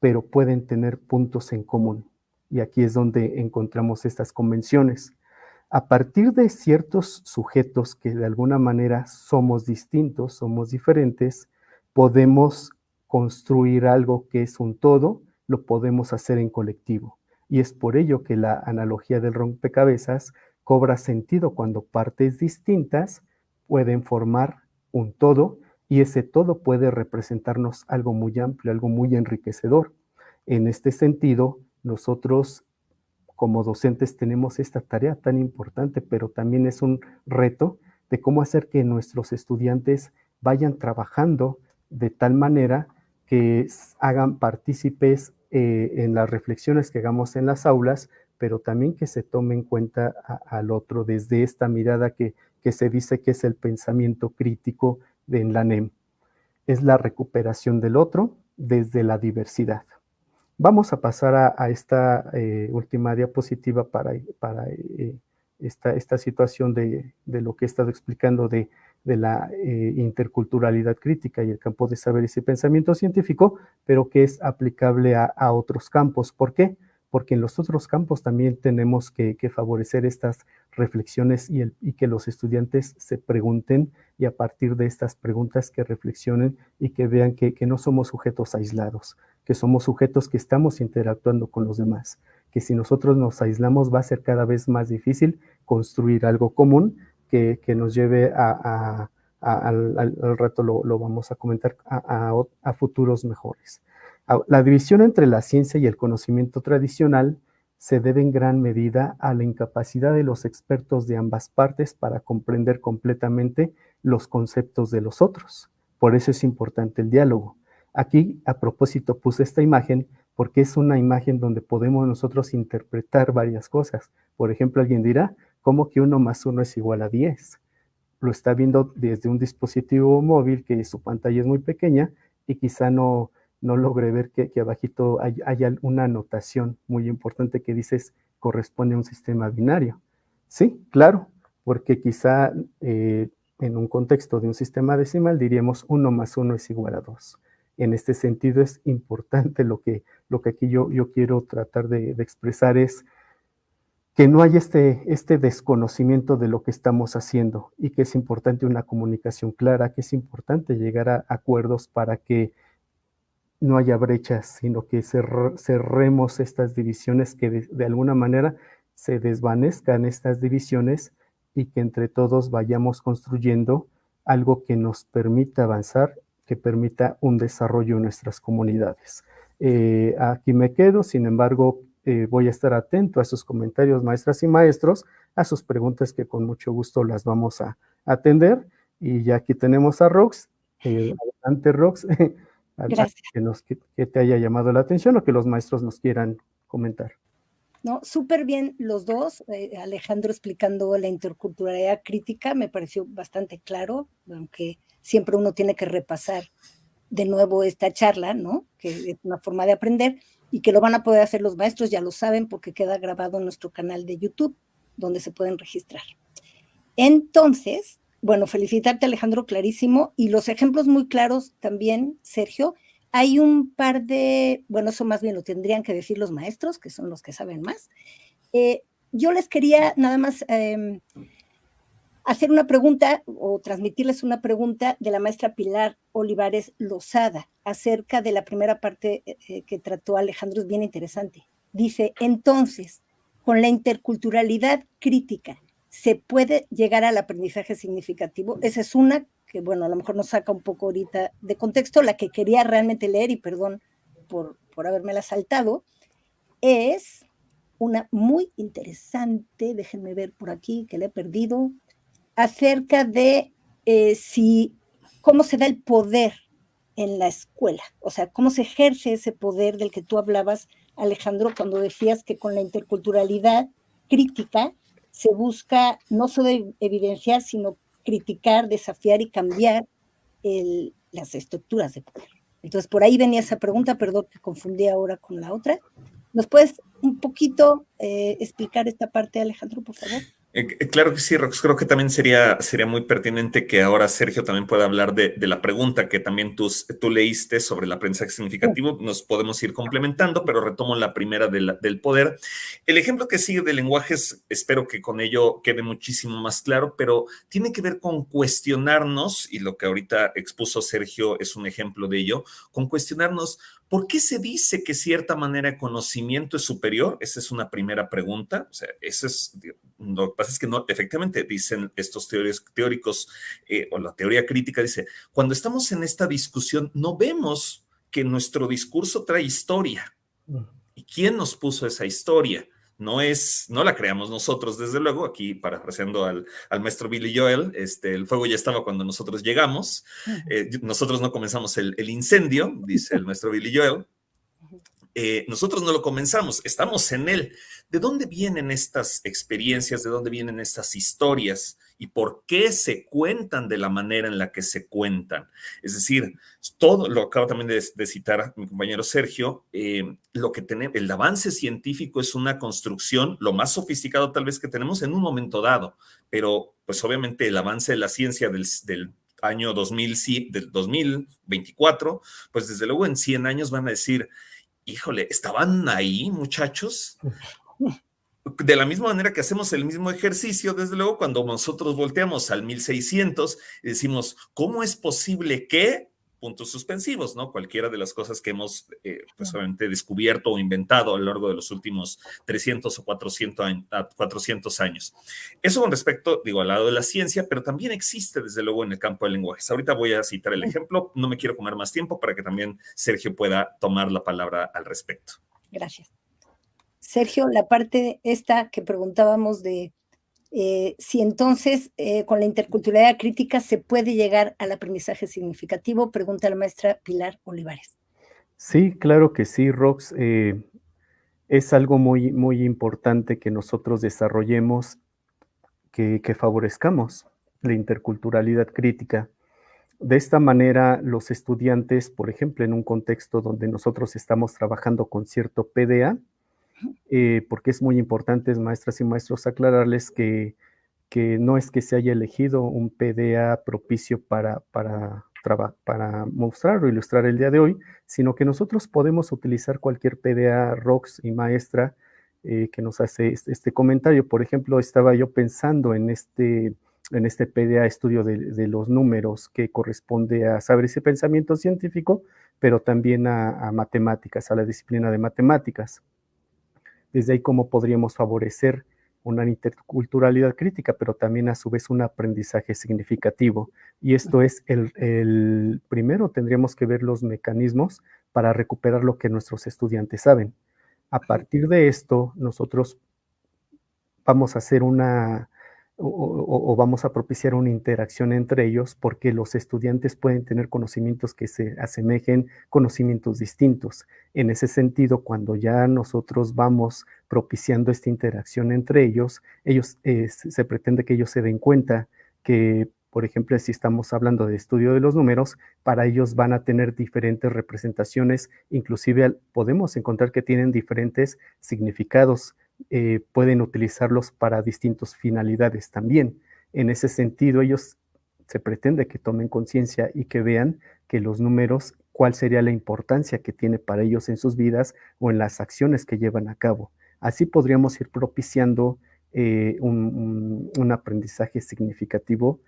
pero pueden tener puntos en común. Y aquí es donde encontramos estas convenciones. A partir de ciertos sujetos que de alguna manera somos distintos, somos diferentes, podemos construir algo que es un todo, lo podemos hacer en colectivo. Y es por ello que la analogía del rompecabezas cobra sentido cuando partes distintas pueden formar un todo y ese todo puede representarnos algo muy amplio, algo muy enriquecedor. En este sentido, nosotros como docentes tenemos esta tarea tan importante, pero también es un reto de cómo hacer que nuestros estudiantes vayan trabajando de tal manera que hagan partícipes en las reflexiones que hagamos en las aulas, pero también que se tome en cuenta al otro desde esta mirada que se dice que es el pensamiento crítico en la NEM. Es la recuperación del otro desde la diversidad. Vamos a pasar a esta última diapositiva para esta situación de lo que he estado explicando de la interculturalidad crítica y el campo de saberes y pensamiento científico, pero que es aplicable a otros campos. ¿Por qué? Porque en los otros campos también tenemos que favorecer estas reflexiones y que los estudiantes se pregunten y a partir de estas preguntas que reflexionen y que vean que no somos sujetos aislados, que somos sujetos que estamos interactuando con los demás, que si nosotros nos aislamos va a ser cada vez más difícil construir algo común que nos lleve al rato lo vamos a comentar, a futuros mejores. La división entre la ciencia y el conocimiento tradicional se debe en gran medida a la incapacidad de los expertos de ambas partes para comprender completamente los conceptos de los otros. Por eso es importante el diálogo. Aquí, a propósito, puse esta imagen porque es una imagen donde podemos nosotros interpretar varias cosas. Por ejemplo, alguien dirá, ¿cómo que 1 más 1 es igual a 10? Lo está viendo desde un dispositivo móvil que su pantalla es muy pequeña y quizá no logre ver que abajito hay una anotación muy importante que dices corresponde a un sistema binario. Sí, claro, porque quizá en un contexto de un sistema decimal diríamos 1 más 1 es igual a 2. En este sentido es importante lo que aquí yo quiero tratar de expresar es que no hay este desconocimiento de lo que estamos haciendo y que es importante una comunicación clara, que es importante llegar a acuerdos para que no haya brechas, sino que cerremos estas divisiones, que de alguna manera se desvanezcan estas divisiones y que entre todos vayamos construyendo algo que nos permita avanzar, que permita un desarrollo en nuestras comunidades. Aquí me quedo, sin embargo, voy a estar atento a sus comentarios, maestras y maestros, a sus preguntas que con mucho gusto las vamos a atender. Y ya aquí tenemos a Rox. Adelante, Rox. Gracias. Que te haya llamado la atención o que los maestros nos quieran comentar. No, súper bien los dos. Alejandro explicando la interculturalidad crítica me pareció bastante claro, aunque siempre uno tiene que repasar de nuevo esta charla, ¿no? Que es una forma de aprender y que lo van a poder hacer los maestros, ya lo saben, porque queda grabado en nuestro canal de YouTube, donde se pueden registrar. Entonces, bueno, felicitarte, Alejandro, clarísimo, y los ejemplos muy claros también, Sergio. Hay un par de, bueno, eso más bien lo tendrían que decir los maestros, que son los que saben más. Yo les quería nada más hacer una pregunta o transmitirles una pregunta de la maestra Pilar Olivares Lozada acerca de la primera parte que trató Alejandro, es bien interesante. Dice, entonces, con la interculturalidad crítica, ¿se puede llegar al aprendizaje significativo? Esa es una que, bueno, a lo mejor nos saca un poco ahorita de contexto, la que quería realmente leer, y perdón por habérmela saltado, es una muy interesante, déjenme ver por aquí, que la he perdido, acerca de cómo se da el poder en la escuela, o sea, cómo se ejerce ese poder del que tú hablabas, Alejandro, cuando decías que con la interculturalidad crítica se busca no solo evidenciar, sino criticar, desafiar y cambiar las estructuras de poder. Entonces, por ahí venía esa pregunta, perdón que confundí ahora con la otra. ¿Nos puedes un poquito explicar esta parte, Alejandro, por favor? Claro que sí, Rox. Creo que también sería muy pertinente que ahora Sergio también pueda hablar de la pregunta que también tú leíste sobre el aprendizaje significativo. Nos podemos ir complementando, pero retomo la primera del poder. El ejemplo que sigue de lenguajes, espero que con ello quede muchísimo más claro, pero tiene que ver con cuestionarnos, y lo que ahorita expuso Sergio es un ejemplo de ello, con cuestionarnos ¿por qué se dice que cierta manera de conocimiento es superior? Esa es una primera pregunta. O sea, eso es, lo que pasa es que no, efectivamente dicen estos teóricos o la teoría crítica dice, cuando estamos en esta discusión no vemos que nuestro discurso trae historia. ¿Y quién nos puso esa historia? No la creamos nosotros, desde luego, aquí parafraseando al maestro Billy Joel, el fuego ya estaba cuando nosotros llegamos, nosotros no comenzamos el incendio, dice el maestro Billy Joel, nosotros no lo comenzamos, estamos en él. ¿De dónde vienen estas experiencias? ¿De dónde vienen estas historias? ¿Y por qué se cuentan de la manera en la que se cuentan? Es decir, todo lo acabo también de citar a mi compañero Sergio, lo que tenemos, el avance científico es una construcción, lo más sofisticado tal vez que tenemos en un momento dado, pero pues obviamente el avance de la ciencia del año 2000, del 2024, pues desde luego en 100 años van a decir, híjole, ¿estaban ahí, muchachos? De la misma manera que hacemos el mismo ejercicio, desde luego, cuando nosotros volteamos al 1600 y decimos, ¿cómo es posible que? Puntos suspensivos, ¿no? Cualquiera de las cosas que hemos, pues obviamente, descubierto o inventado a lo largo de los últimos 300 o 400 años. Eso con respecto, digo, al lado de la ciencia, pero también existe, desde luego, en el campo del lenguaje. Ahorita voy a citar el ejemplo, no me quiero comer más tiempo para que también Sergio pueda tomar la palabra al respecto. Gracias. Sergio, la parte esta que preguntábamos de si entonces con la interculturalidad crítica se puede llegar al aprendizaje significativo, pregunta la maestra Pilar Olivares. Sí, claro que sí, Rox. Es algo muy, muy importante que nosotros desarrollemos, que favorezcamos la interculturalidad crítica. De esta manera, los estudiantes, por ejemplo, en un contexto donde nosotros estamos trabajando con cierto PDA, porque es muy importante, maestras y maestros, aclararles que no es que se haya elegido un PDA propicio para mostrar o ilustrar el día de hoy, sino que nosotros podemos utilizar cualquier PDA, Rox y maestra, que nos hace este comentario. Por ejemplo, estaba yo pensando en este PDA, estudio de los números, que corresponde a saberes y pensamiento científico, pero también a matemáticas, a la disciplina de matemáticas. Desde ahí, ¿cómo podríamos favorecer una interculturalidad crítica, pero también a su vez un aprendizaje significativo? Y esto es el primero, tendríamos que ver los mecanismos para recuperar lo que nuestros estudiantes saben. A partir de esto, nosotros vamos a hacer o vamos a propiciar una interacción entre ellos, porque los estudiantes pueden tener conocimientos que se asemejen, conocimientos distintos. En ese sentido, cuando ya nosotros vamos propiciando esta interacción entre ellos, se pretende que ellos se den cuenta que, por ejemplo, si estamos hablando de estudio de los números, para ellos van a tener diferentes representaciones, inclusive podemos encontrar que tienen diferentes significados. Pueden utilizarlos para distintas finalidades también. En ese sentido, se pretende que tomen conciencia y que vean que los números, cuál sería la importancia que tiene para ellos en sus vidas o en las acciones que llevan a cabo. Así podríamos ir propiciando un aprendizaje significativo.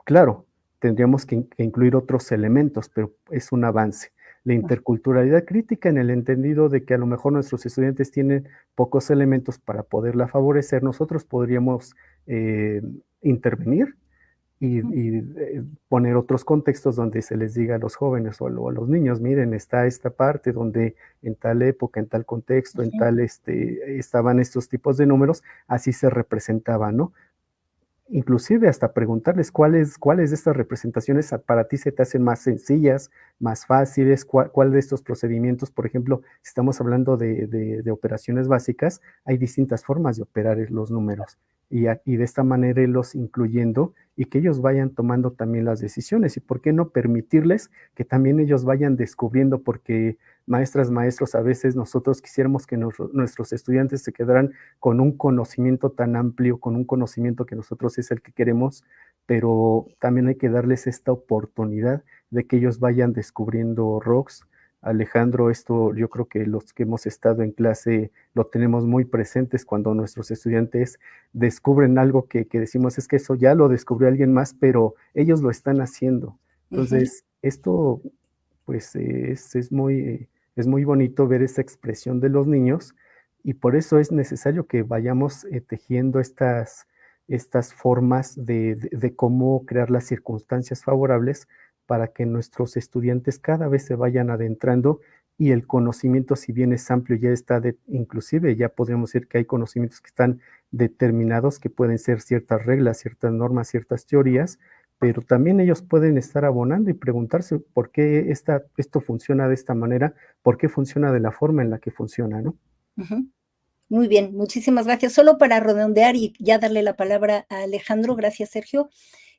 Claro, tendríamos que incluir otros elementos, pero es un avance. La interculturalidad crítica en el entendido de que a lo mejor nuestros estudiantes tienen pocos elementos para poderla favorecer, nosotros podríamos intervenir y poner otros contextos donde se les diga a los jóvenes o a los niños, miren, está esta parte donde en tal época, en tal contexto, en tal, estaban estos tipos de números, así se representaban, ¿no? Inclusive hasta preguntarles cuáles de estas representaciones para ti se te hacen más sencillas, más fáciles, cuál de estos procedimientos, por ejemplo, si estamos hablando de operaciones básicas, hay distintas formas de operar los números y de esta manera irlos incluyendo y que ellos vayan tomando también las decisiones y por qué no permitirles que también ellos vayan descubriendo, porque maestras, maestros, a veces nosotros quisiéramos que nuestros estudiantes se quedaran con un conocimiento tan amplio, con un conocimiento que nosotros es el que queremos, pero también hay que darles esta oportunidad de que ellos vayan descubriendo rocks. Alejandro, esto yo creo que los que hemos estado en clase lo tenemos muy presentes cuando nuestros estudiantes descubren algo que decimos, es que eso ya lo descubrió alguien más, pero ellos lo están haciendo. Entonces, esto pues es muy bonito ver esa expresión de los niños y por eso es necesario que vayamos tejiendo estas formas de cómo crear las circunstancias favorables para que nuestros estudiantes cada vez se vayan adentrando y el conocimiento, si bien es amplio, ya está, inclusive ya podríamos decir que hay conocimientos que están determinados, que pueden ser ciertas reglas, ciertas normas, ciertas teorías, pero también ellos pueden estar abonando y preguntarse por qué esto funciona de esta manera, por qué funciona de la forma en la que funciona, ¿no? Muy bien, muchísimas gracias. Solo para redondear y ya darle la palabra a Alejandro, gracias Sergio.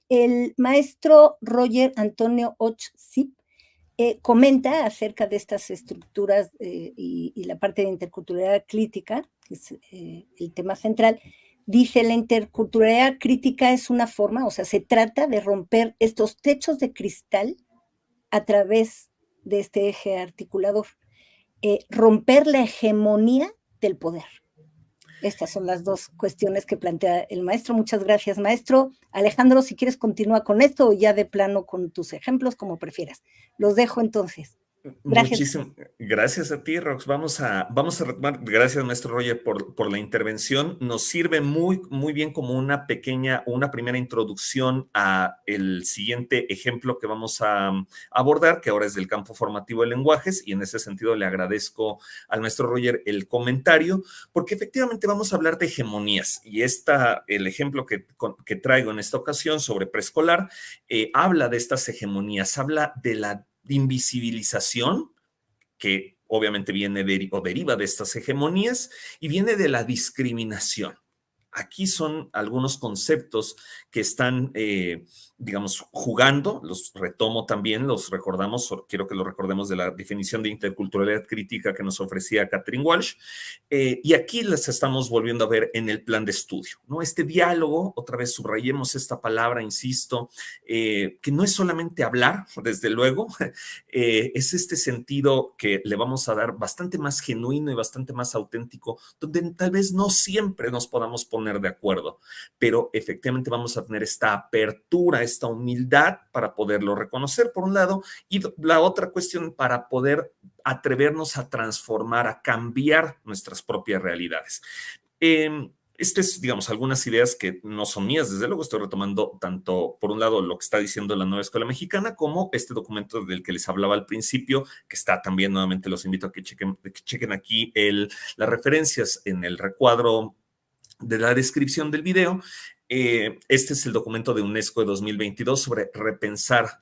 El maestro Roger Antonio Och-Zip comenta acerca de estas estructuras y la parte de interculturalidad crítica, que es el tema central. Dice, la interculturalidad crítica es una forma, o sea, se trata de romper estos techos de cristal a través de este eje articulador. Romper la hegemonía del poder. Estas son las dos cuestiones que plantea el maestro. Muchas gracias, maestro. Alejandro, si quieres continúa con esto o ya de plano con tus ejemplos, como prefieras. Los dejo entonces. Gracias. Muchísimas gracias a ti, Rox. Vamos a retomar. Gracias, maestro Roger, por la intervención. Nos sirve muy, muy bien como una primera introducción a el siguiente ejemplo que vamos a abordar, que ahora es del campo formativo de lenguajes, y en ese sentido le agradezco al maestro Roger el comentario, porque efectivamente vamos a hablar de hegemonías, y el ejemplo que traigo en esta ocasión sobre preescolar habla de estas hegemonías, habla de la invisibilización, que obviamente viene o deriva de estas hegemonías, y viene de la discriminación. Aquí son algunos conceptos que están, digamos, jugando, los retomo también, los recordamos, quiero que lo recordemos de la definición de interculturalidad crítica que nos ofrecía Catherine Walsh, y aquí las estamos volviendo a ver en el plan de estudio, ¿no? Este diálogo, otra vez subrayemos esta palabra, insisto, que no es solamente hablar, desde luego, es este sentido que le vamos a dar bastante más genuino y bastante más auténtico, donde tal vez no siempre nos podamos poner de acuerdo, pero efectivamente vamos a tener esta apertura, esta humildad para poderlo reconocer, por un lado, y la otra cuestión para poder atrevernos a transformar, a cambiar nuestras propias realidades. Es, digamos, algunas ideas que no son mías, desde luego estoy retomando tanto, por un lado, lo que está diciendo la Nueva Escuela Mexicana, como este documento del que les hablaba al principio, que está también, nuevamente los invito a que chequen aquí las referencias en el recuadro de la descripción del video. Este es el documento de UNESCO de 2022 sobre repensar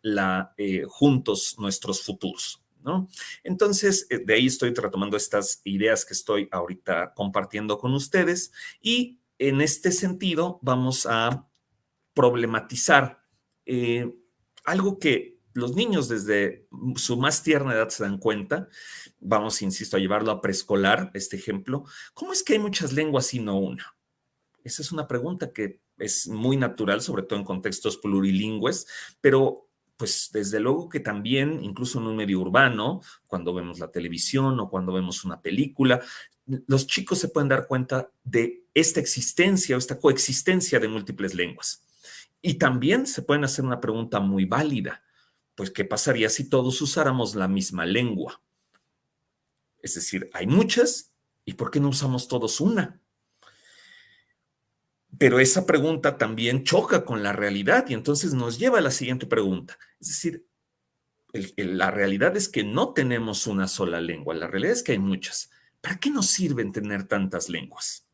juntos nuestros futuros, ¿no? Entonces, de ahí estoy retomando estas ideas que estoy ahorita compartiendo con ustedes y en este sentido vamos a problematizar algo que los niños desde su más tierna edad se dan cuenta. Vamos, insisto, a llevarlo a preescolar, este ejemplo. ¿Cómo es que hay muchas lenguas y no una? Esa es una pregunta que es muy natural, sobre todo en contextos plurilingües, pero pues desde luego que también, incluso en un medio urbano, cuando vemos la televisión o cuando vemos una película, los chicos se pueden dar cuenta de esta existencia o esta coexistencia de múltiples lenguas. Y también se pueden hacer una pregunta muy válida, pues ¿qué pasaría si todos usáramos la misma lengua? Es decir, hay muchas, ¿y por qué no usamos todos una? Pero esa pregunta también choca con la realidad y entonces nos lleva a la siguiente pregunta. Es decir, la realidad es que no tenemos una sola lengua, la realidad es que hay muchas. ¿Para qué nos sirven tener tantas lenguas?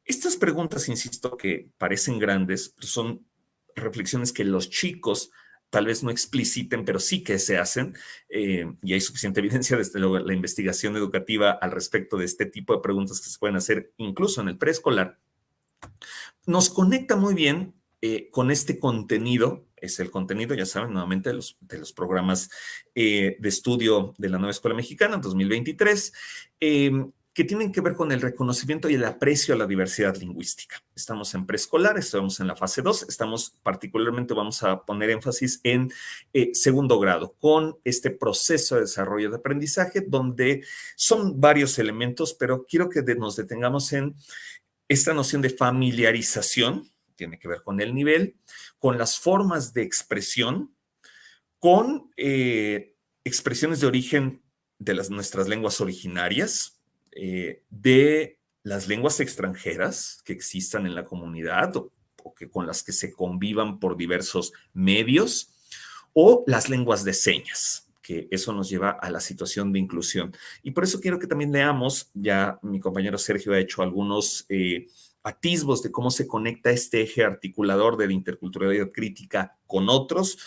Estas preguntas, insisto, que parecen grandes, pero son reflexiones que los chicos tal vez no expliciten, pero sí que se hacen, y hay suficiente evidencia desde luego, la investigación educativa al respecto de este tipo de preguntas que se pueden hacer incluso en el preescolar, nos conecta muy bien con este contenido, es el contenido, ya saben, nuevamente de los programas de estudio de la Nueva Escuela Mexicana en 2023, que tienen que ver con el reconocimiento y el aprecio a la diversidad lingüística. Estamos en preescolar, estamos en la fase 2, estamos particularmente, vamos a poner énfasis en segundo grado, con este proceso de desarrollo de aprendizaje, donde son varios elementos, pero quiero que nos detengamos en esta noción de familiarización, tiene que ver con el nivel, con las formas de expresión, con expresiones de origen de nuestras lenguas originarias, de las lenguas extranjeras que existan en la comunidad o que con las que se convivan por diversos medios, o las lenguas de señas, que eso nos lleva a la situación de inclusión. Y por eso quiero que también leamos, ya mi compañero Sergio ha hecho algunos atisbos de cómo se conecta este eje articulador de la interculturalidad crítica con otros.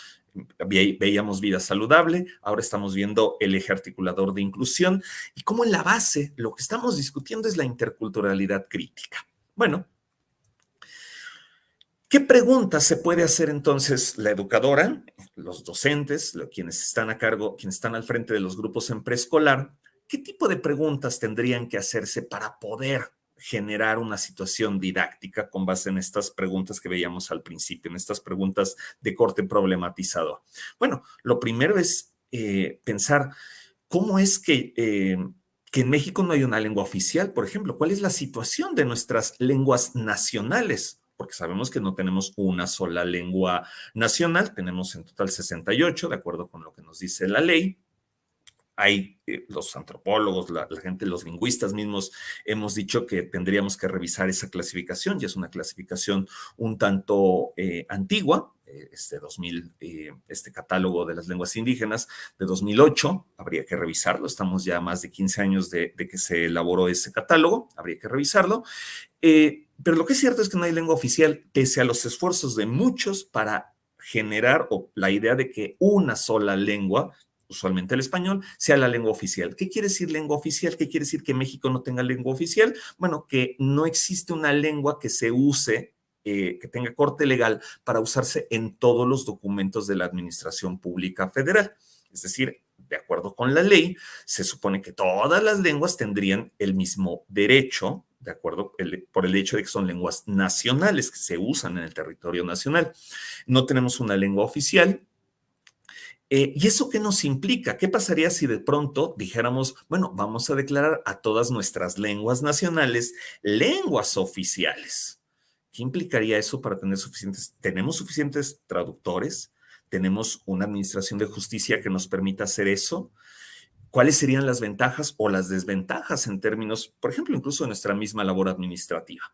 Veíamos vida saludable, ahora estamos viendo el eje articulador de inclusión y cómo en la base lo que estamos discutiendo es la interculturalidad crítica. Bueno, ¿qué preguntas se puede hacer entonces la educadora, los docentes, quienes están a cargo, quienes están al frente de los grupos en preescolar? ¿Qué tipo de preguntas tendrían que hacerse para poder generar una situación didáctica con base en estas preguntas que veíamos al principio, en estas preguntas de corte problematizador? Bueno, lo primero es pensar cómo es que en México no hay una lengua oficial, por ejemplo. ¿Cuál es la situación de nuestras lenguas nacionales? Porque sabemos que no tenemos una sola lengua nacional, tenemos en total 68, de acuerdo con lo que nos dice la ley. Hay los antropólogos, la gente, los lingüistas mismos, hemos dicho que tendríamos que revisar esa clasificación, ya es una clasificación un tanto antigua, este catálogo de las lenguas indígenas de 2008, habría que revisarlo, estamos ya a más de 15 años de que se elaboró ese catálogo, habría que revisarlo, pero lo que es cierto es que no hay lengua oficial, pese a los esfuerzos de muchos para generar la idea de que una sola lengua, usualmente el español, sea la lengua oficial. ¿Qué quiere decir lengua oficial? ¿Qué quiere decir que México no tenga lengua oficial? Bueno, que no existe una lengua que se use, que tenga corte legal para usarse en todos los documentos de la Administración Pública Federal. Es decir, de acuerdo con la ley, se supone que todas las lenguas tendrían el mismo derecho, de acuerdo, por el hecho de que son lenguas nacionales que se usan en el territorio nacional. No tenemos una lengua oficial. ¿Y eso qué nos implica? ¿Qué pasaría si de pronto dijéramos, bueno, vamos a declarar a todas nuestras lenguas nacionales lenguas oficiales? ¿Qué implicaría eso para tener tenemos suficientes traductores? ¿Tenemos una administración de justicia que nos permita hacer eso? ¿Cuáles serían las ventajas o las desventajas en términos, por ejemplo, incluso de nuestra misma labor administrativa?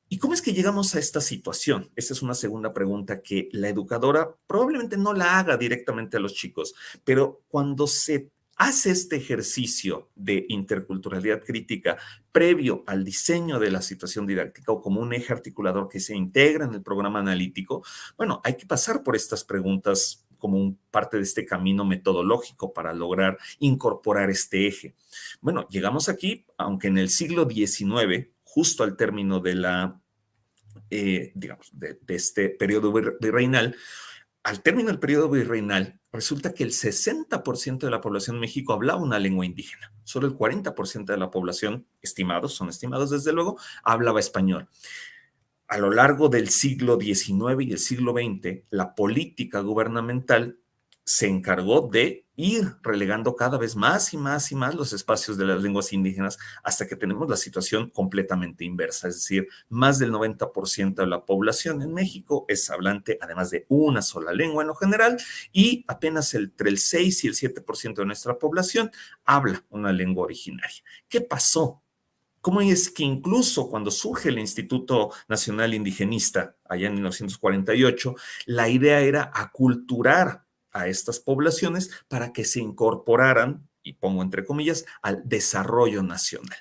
¿Y cómo es que llegamos a esta situación? Esta es una segunda pregunta que la educadora probablemente no la haga directamente a los chicos, pero cuando se hace este ejercicio de interculturalidad crítica previo al diseño de la situación didáctica o como un eje articulador que se integra en el programa analítico, bueno, hay que pasar por estas preguntas como parte de este camino metodológico para lograr incorporar este eje. Bueno, llegamos aquí, aunque en el siglo XIX, justo al término de de este periodo virreinal, al término del periodo virreinal, resulta que el 60% de la población de México hablaba una lengua indígena. Solo el 40% de la población, son estimados desde luego, hablaba español. a lo largo del siglo XIX y el siglo XX, la política gubernamental se encargó de ir relegando cada vez más y más y más los espacios de las lenguas indígenas hasta que tenemos la situación completamente inversa, es decir, más del 90% de la población en México es hablante, además de una sola lengua en lo general, y apenas entre el 6 y el 7% de nuestra población habla una lengua originaria. ¿Qué pasó? ¿Cómo es que incluso cuando surge el Instituto Nacional Indigenista, allá en 1948, la idea era aculturar a estas poblaciones para que se incorporaran, y pongo entre comillas, al desarrollo nacional?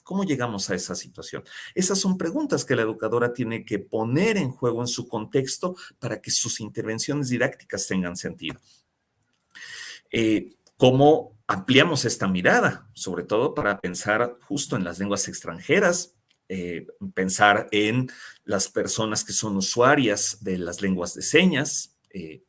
¿Cómo llegamos a esa situación? Esas son preguntas que la educadora tiene que poner en juego en su contexto para que sus intervenciones didácticas tengan sentido. ¿Cómo ampliamos esta mirada? Sobre todo para pensar justo en las lenguas extranjeras, pensar en las personas que son usuarias de las lenguas de señas,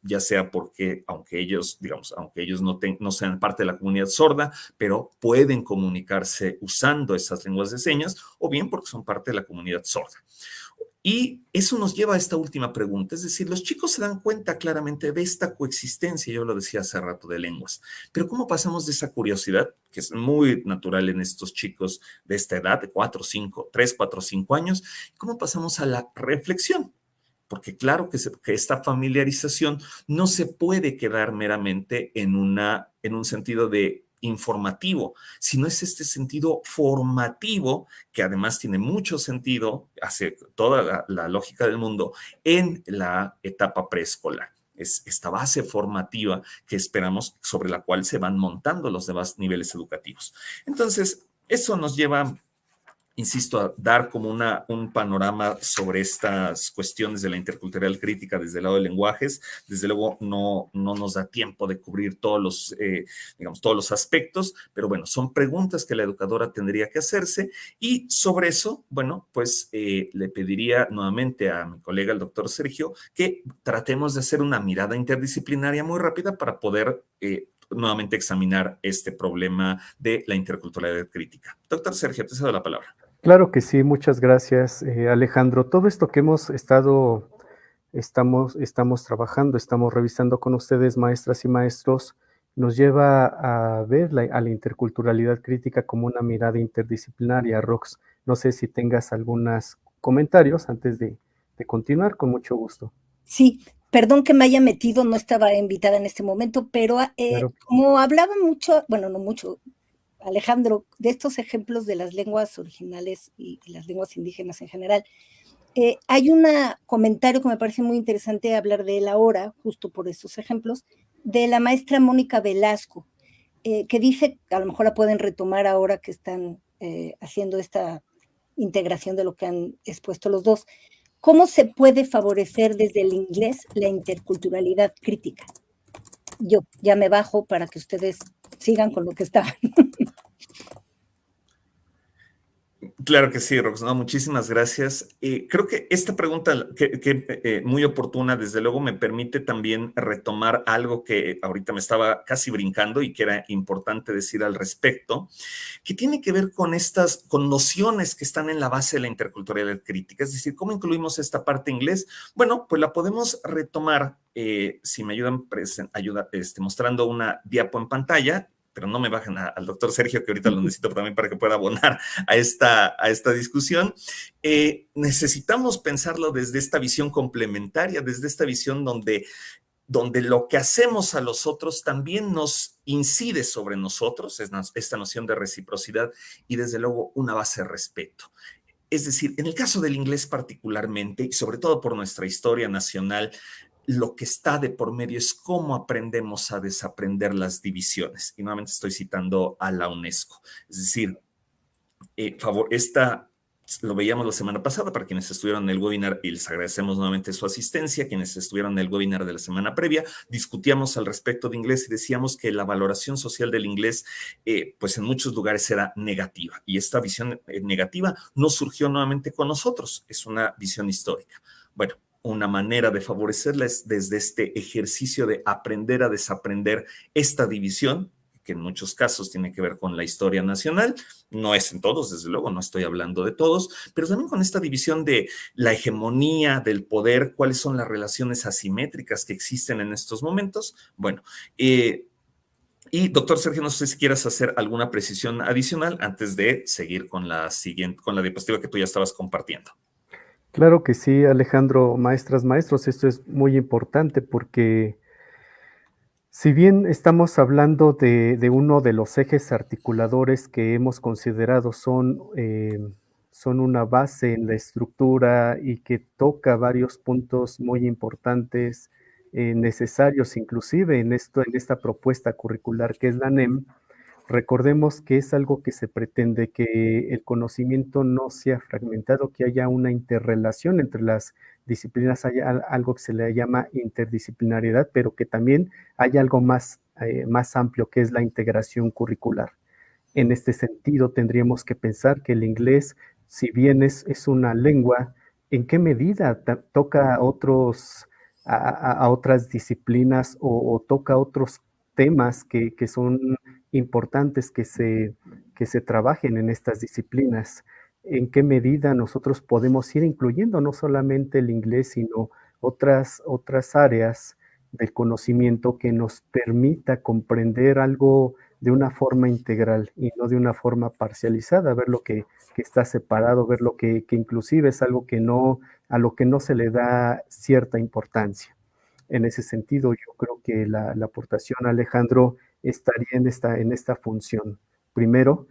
ya sea porque, aunque ellos, digamos, aunque ellos no sean parte de la comunidad sorda, pero pueden comunicarse usando esas lenguas de señas, o bien porque son parte de la comunidad sorda. Y eso nos lleva a esta última pregunta, es decir, los chicos se dan cuenta claramente de esta coexistencia, yo lo decía hace rato, de lenguas, pero ¿cómo pasamos de esa curiosidad, que es muy natural en estos chicos de esta edad, de 3, 4, 5 años, cómo pasamos a la reflexión? Porque claro que esta familiarización no se puede quedar meramente en un sentido de informativo, sino es este sentido formativo, que además tiene mucho sentido, hace toda la lógica del mundo, en la etapa preescolar. Es esta base formativa que esperamos, sobre la cual se van montando los demás niveles educativos. Entonces, eso nos lleva, insisto, a dar como un panorama sobre estas cuestiones de la intercultural crítica desde el lado de lenguajes. Desde luego no nos da tiempo de cubrir digamos, todos los aspectos, pero bueno, son preguntas que la educadora tendría que hacerse, y sobre eso, bueno, pues le pediría nuevamente a mi colega, el doctor Sergio, que tratemos de hacer una mirada interdisciplinaria muy rápida para poder nuevamente examinar este problema de la interculturalidad crítica. Doctor Sergio, te cedo la palabra. Claro que sí, muchas gracias, Alejandro. Todo esto que estamos trabajando, estamos revisando con ustedes, maestras y maestros, nos lleva a ver a la interculturalidad crítica como una mirada interdisciplinaria. Rox, no sé si tengas algunos comentarios antes de continuar, con mucho gusto. Sí, perdón que me haya metido, no estaba invitada en este momento, pero Claro. como hablaba mucho, bueno, no mucho, Alejandro, de estos ejemplos de las lenguas originales y las lenguas indígenas en general, hay un comentario que me parece muy interesante hablar de él ahora, justo por estos ejemplos, de la maestra Mónica Velasco, que dice, a lo mejor la pueden retomar ahora que están haciendo esta integración de lo que han expuesto los dos. ¿Cómo se puede favorecer desde el inglés la interculturalidad crítica? Yo ya me bajo para que ustedes sigan con lo que estaban. Claro que sí, Rox, no, muchísimas gracias. Creo que esta pregunta, muy oportuna, desde luego me permite también retomar algo que ahorita me estaba casi brincando y que era importante decir al respecto, que tiene que ver con con nociones que están en la base de la interculturalidad crítica. Es decir, ¿cómo incluimos esta parte inglés? Bueno, pues la podemos retomar, si me ayudan mostrando una diapo en pantalla, pero no me bajen al doctor Sergio, que ahorita lo necesito también para que pueda abonar a esta discusión. Necesitamos pensarlo desde esta visión complementaria, desde esta visión donde lo que hacemos a los otros también nos incide sobre nosotros, esta noción de reciprocidad y desde luego una base de respeto. Es decir, en el caso del inglés particularmente, y sobre todo por nuestra historia nacional, lo que está de por medio es cómo aprendemos a desaprender las divisiones. Y nuevamente estoy citando a la UNESCO. Es decir, lo veíamos la semana pasada para quienes estuvieron en el webinar y les agradecemos nuevamente su asistencia. Quienes estuvieron en el webinar de la semana previa, discutíamos al respecto de inglés y decíamos que la valoración social del inglés, pues en muchos lugares era negativa. Y esta visión negativa no surgió nuevamente con nosotros, es una visión histórica. Bueno, una manera de favorecerla es desde este ejercicio de aprender a desaprender esta división, que en muchos casos tiene que ver con la historia nacional, no es en todos, desde luego, no estoy hablando de todos, pero también con esta división de la hegemonía del poder, cuáles son las relaciones asimétricas que existen en estos momentos. Bueno, y doctor Sergio, no sé si quieras hacer alguna precisión adicional antes de seguir con la siguiente, con la diapositiva que tú ya estabas compartiendo. Claro que sí, Alejandro, maestras, maestros, esto es muy importante porque si bien estamos hablando de uno de los ejes articuladores que hemos considerado son una base en la estructura y que toca varios puntos muy importantes, necesarios inclusive en esta propuesta curricular que es la NEM, recordemos que es algo que se pretende, que el conocimiento no sea fragmentado, que haya una interrelación entre las disciplinas, haya algo que se le llama interdisciplinariedad, pero que también haya algo más amplio, que es la integración curricular. En este sentido, tendríamos que pensar que el inglés, si bien es una lengua, ¿en qué medida toca a otras disciplinas o toca otros temas que son importantes que se trabajen en estas disciplinas? ¿En qué medida nosotros podemos ir incluyendo no solamente el inglés, sino otras áreas del conocimiento que nos permita comprender algo de una forma integral y no de una forma parcializada, ver lo que está separado, ver lo que inclusive es algo a lo que no se le da cierta importancia? En ese sentido, yo creo que la aportación, Alejandro, estaría en esta función. Primero,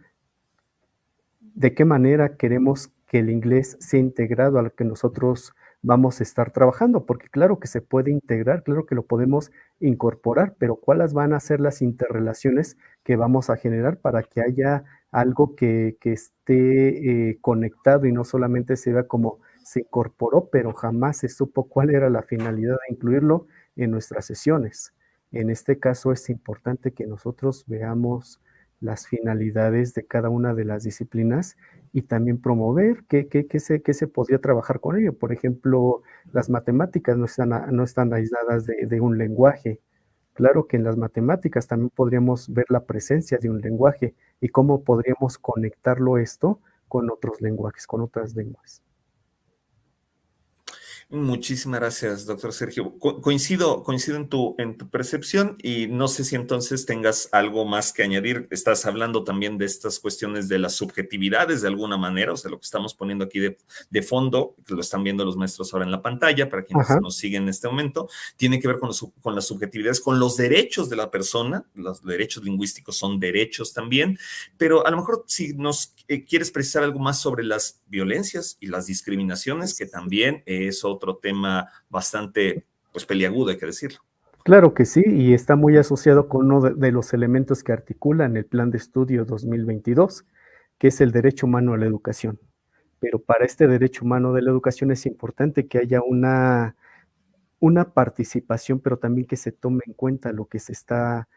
¿de qué manera queremos que el inglés sea integrado a lo que nosotros vamos a estar trabajando? Porque claro que se puede integrar, claro que lo podemos incorporar, pero ¿cuáles van a ser las interrelaciones que vamos a generar para que haya algo que esté conectado y no solamente se vea como se incorporó, pero jamás se supo cuál era la finalidad de incluirlo en nuestras sesiones? En este caso es importante que nosotros veamos las finalidades de cada una de las disciplinas y también promover qué se podría trabajar con ello. Por ejemplo, las matemáticas no están aisladas de un lenguaje. Claro que en las matemáticas también podríamos ver la presencia de un lenguaje y cómo podríamos conectarlo esto con otros lenguajes, con otras lenguas. Muchísimas gracias, doctor Sergio. Coincido en tu percepción y no sé si entonces tengas algo más que añadir. Estás hablando también de estas cuestiones de las subjetividades de alguna manera, o sea, lo que estamos poniendo aquí de fondo, que lo están viendo los maestros ahora en la pantalla, para quienes Ajá. nos siguen en este momento, tiene que ver con las subjetividades, con los derechos de la persona. Los derechos lingüísticos son derechos también, pero a lo mejor si nos quieres precisar algo más sobre las violencias y las discriminaciones, que también es otro tema bastante, pues, peliagudo, hay que decirlo. Claro que sí, y está muy asociado con uno de los elementos que articulan el Plan de Estudio 2022, que es el derecho humano a la educación. Pero para este derecho humano de la educación es importante que haya una participación, pero también que se tome en cuenta lo que se está,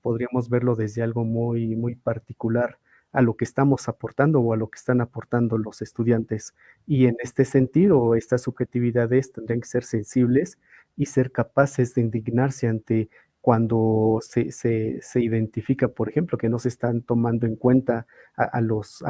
podríamos verlo desde algo muy particular, a lo que estamos aportando o a lo que están aportando los estudiantes. Y en este sentido, estas subjetividades tendrían que ser sensibles y ser capaces de indignarse ante cuando se identifica, por ejemplo, que no se están tomando en cuenta a los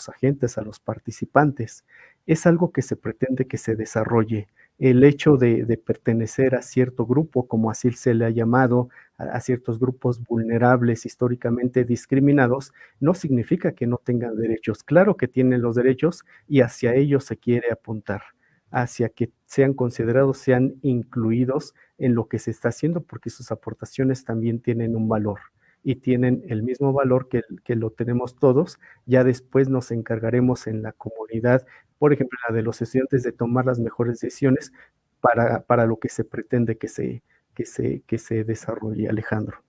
agentes, a los participantes. Es algo que se pretende que se desarrolle. El hecho de pertenecer a cierto grupo, como así se le ha llamado, a ciertos grupos vulnerables, históricamente discriminados, no significa que no tengan derechos. Claro que tienen los derechos y hacia ellos se quiere apuntar, hacia que sean considerados, sean incluidos en lo que se está haciendo, porque sus aportaciones también tienen un valor y tienen el mismo valor que lo tenemos todos. Ya después nos encargaremos en la comunidad, por ejemplo, la de los estudiantes, de tomar las mejores decisiones para lo que se pretende que se desarrolle, Alejandro.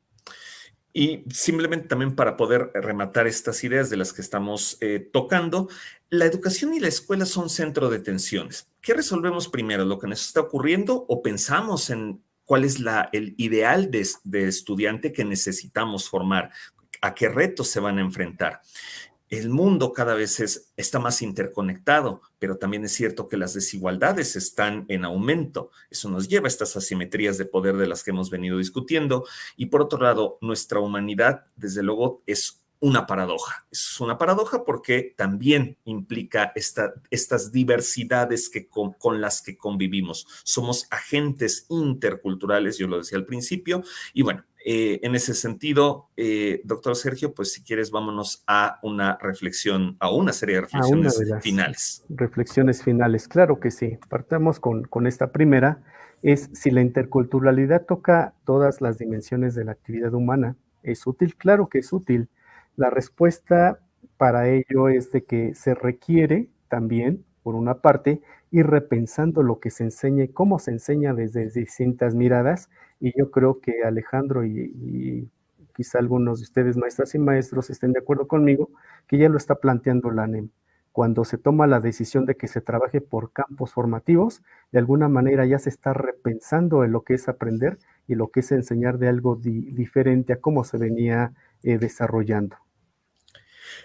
Y simplemente también para poder rematar estas ideas de las que estamos tocando, la educación y la escuela son centro de tensiones. ¿Qué resolvemos primero? ¿Lo que nos está ocurriendo o pensamos en cuál es el ideal de estudiante que necesitamos formar? ¿A qué retos se van a enfrentar? el mundo cada vez está más interconectado, pero también es cierto que las desigualdades están en aumento. Eso nos lleva a estas asimetrías de poder de las que hemos venido discutiendo. Y por otro lado, nuestra humanidad, desde luego, es una paradoja. Es una paradoja porque también implica estas diversidades con las que convivimos. Somos agentes interculturales, yo lo decía al principio, y bueno, en ese sentido, doctor Sergio, pues si quieres vámonos a una reflexión, a una serie de A una de reflexiones las finales. reflexiones finales, claro que sí. Partamos con esta primera, es si la interculturalidad toca todas las dimensiones de la actividad humana, ¿es útil? Claro que es útil. La respuesta para ello es de que se requiere también, por una parte, ir repensando lo que se enseña y cómo se enseña desde distintas miradas, y yo creo que Alejandro y quizá algunos de ustedes, maestras y maestros, estén de acuerdo conmigo, que ya lo está planteando la ANEM. Cuando se toma la decisión de que se trabaje por campos formativos, de alguna manera ya se está repensando en lo que es aprender y lo que es enseñar de algo diferente a cómo se venía desarrollando.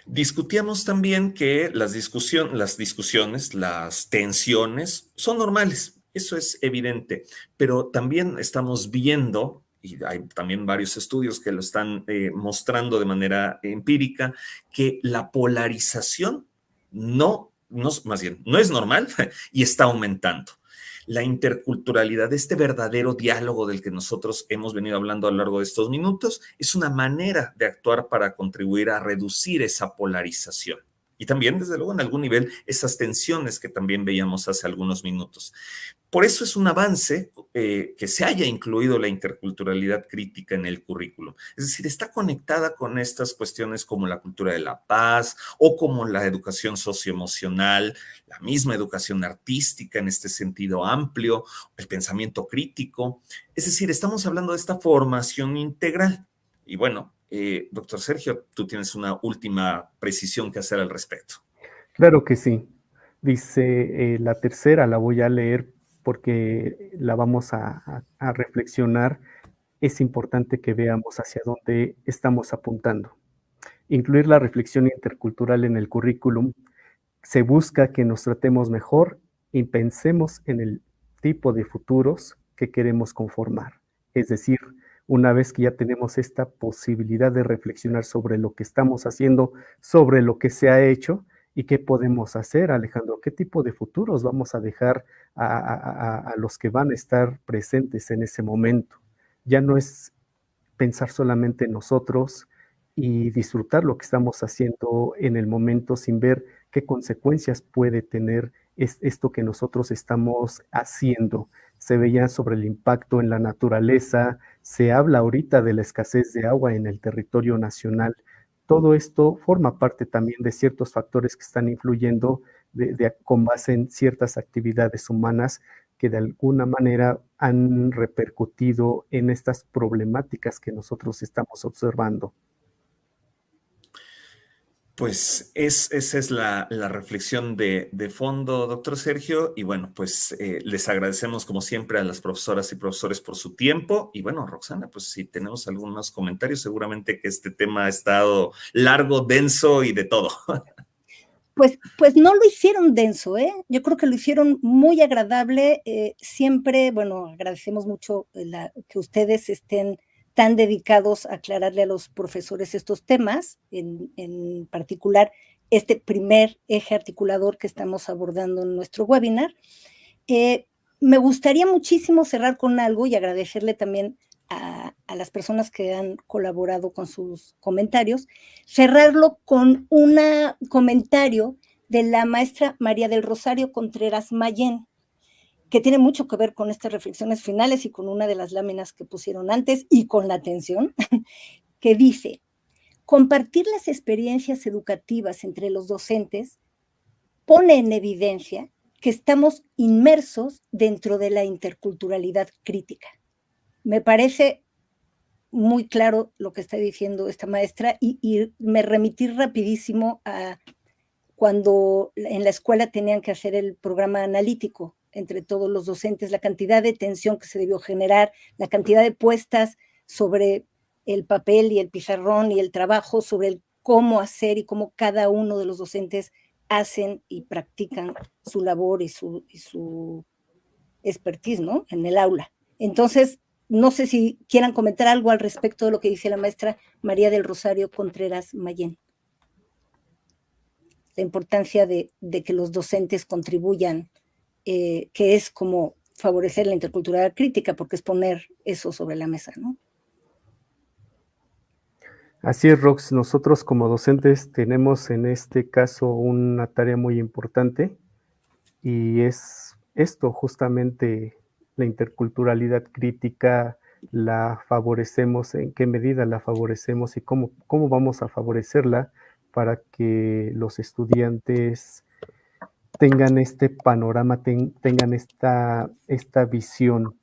Discutíamos también que las discusiones, las tensiones son normales, eso es evidente, pero también estamos viendo, y hay también varios estudios que lo están mostrando de manera empírica, que la polarización más bien, no es normal y está aumentando. La interculturalidad, este verdadero diálogo del que nosotros hemos venido hablando a lo largo de estos minutos, es una manera de actuar para contribuir a reducir esa polarización. Y también, desde luego, en algún nivel, esas tensiones que también veíamos hace algunos minutos. Por eso es un avance que se haya incluido la interculturalidad crítica en el currículum. Es decir, está conectada con estas cuestiones como la cultura de la paz o como la educación socioemocional, la misma educación artística en este sentido amplio, el pensamiento crítico. Es decir, estamos hablando de esta formación integral. Y bueno, doctor Sergio, tú tienes una última precisión que hacer al respecto. Claro que sí. Dice la tercera, la voy a leer porque la vamos a reflexionar. Es importante que veamos hacia dónde estamos apuntando. Incluir la reflexión intercultural en el currículum. Se busca que nos tratemos mejor y pensemos en el tipo de futuros que queremos conformar. Es decir, una vez que ya tenemos esta posibilidad de reflexionar sobre lo que estamos haciendo, sobre lo que se ha hecho y qué podemos hacer, Alejandro, qué tipo de futuros vamos a dejar a los que van a estar presentes en ese momento. Ya no es pensar solamente en nosotros y disfrutar lo que estamos haciendo en el momento sin ver qué consecuencias puede tener esto que nosotros estamos haciendo. Se veía sobre el impacto en la naturaleza, se habla ahorita de la escasez de agua en el territorio nacional. Todo esto forma parte también de ciertos factores que están influyendo con base en ciertas actividades humanas que de alguna manera han repercutido en estas problemáticas que nosotros estamos observando. Pues esa es la reflexión de fondo, doctor Sergio. Y bueno, pues les agradecemos como siempre a las profesoras y profesores por su tiempo. Y bueno, Roxana, pues si tenemos algunos comentarios, seguramente que este tema ha estado largo, denso y de todo. Pues no lo hicieron denso, ¿eh? Yo creo que lo hicieron muy agradable. Siempre, bueno, agradecemos mucho que ustedes estén tan dedicados a aclararle a los profesores estos temas, en particular este primer eje articulador que estamos abordando en nuestro webinar. Me gustaría muchísimo cerrar con algo y agradecerle también a las personas que han colaborado con sus comentarios, cerrarlo con un comentario de la maestra María del Rosario Contreras Mayén, que tiene mucho que ver con estas reflexiones finales y con una de las láminas que pusieron antes y con la atención, que dice: compartir las experiencias educativas entre los docentes pone en evidencia que estamos inmersos dentro de la interculturalidad crítica. Me parece muy claro lo que está diciendo esta maestra y me remití rapidísimo a cuando en la escuela tenían que hacer el programa analítico entre todos los docentes, la cantidad de tensión que se debió generar, la cantidad de puestas sobre el papel y el pizarrón y el trabajo sobre cómo hacer y cómo cada uno de los docentes hacen y practican su labor y su expertise, ¿no? En el aula. Entonces, no sé si quieran comentar algo al respecto de lo que dice la maestra María del Rosario Contreras Mayén. La importancia de que los docentes contribuyan, que es como favorecer la interculturalidad crítica, porque es poner eso sobre la mesa, ¿no? Así es, Rox. Nosotros como docentes tenemos en este caso una tarea muy importante y es esto, justamente la interculturalidad crítica, la favorecemos, en qué medida la favorecemos y cómo vamos a favorecerla para que los estudiantes tengan este panorama, tengan esta visión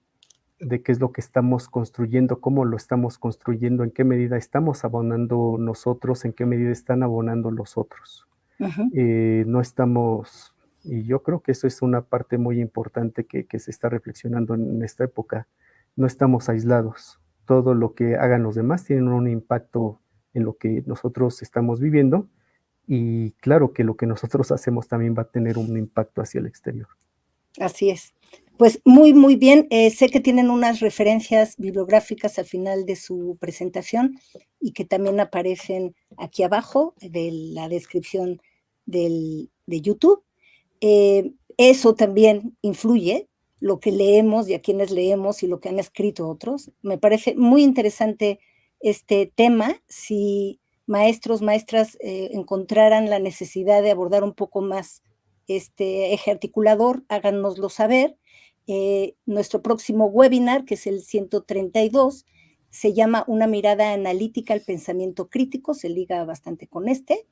de qué es lo que estamos construyendo, cómo lo estamos construyendo, en qué medida estamos abonando nosotros, en qué medida están abonando los otros. No estamos, y yo creo que eso es una parte muy importante que se está reflexionando en esta época, no estamos aislados. Todo lo que hagan los demás tiene un impacto en lo que nosotros estamos viviendo y claro que lo que nosotros hacemos también va a tener un impacto hacia el exterior. Así es. Pues muy, muy bien. Sé que tienen unas referencias bibliográficas al final de su presentación y que también aparecen aquí abajo de la descripción de YouTube. Eso también influye, lo que leemos y a quienes leemos y lo que han escrito otros. Me parece muy interesante este tema. Si maestros, maestras encontraran la necesidad de abordar un poco más este eje articulador, háganoslo saber. Nuestro próximo webinar, que es el 132, se llama Una mirada analítica al pensamiento crítico, se liga bastante con este.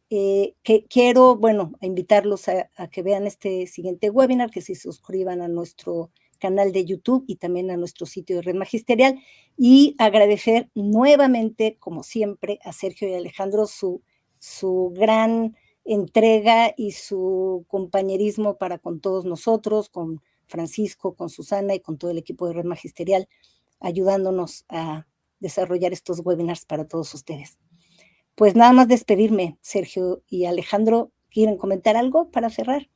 Que quiero, bueno, invitarlos a que vean este siguiente webinar, que se suscriban a nuestro canal de YouTube y también a nuestro sitio de Red Magisterial, y agradecer nuevamente, como siempre, a Sergio y Alejandro su gran entrega y su compañerismo para con todos nosotros, con Francisco, con Susana y con todo el equipo de Red Magisterial, ayudándonos a desarrollar estos webinars para todos ustedes. Pues nada más despedirme, Sergio y Alejandro, ¿quieren comentar algo para cerrar?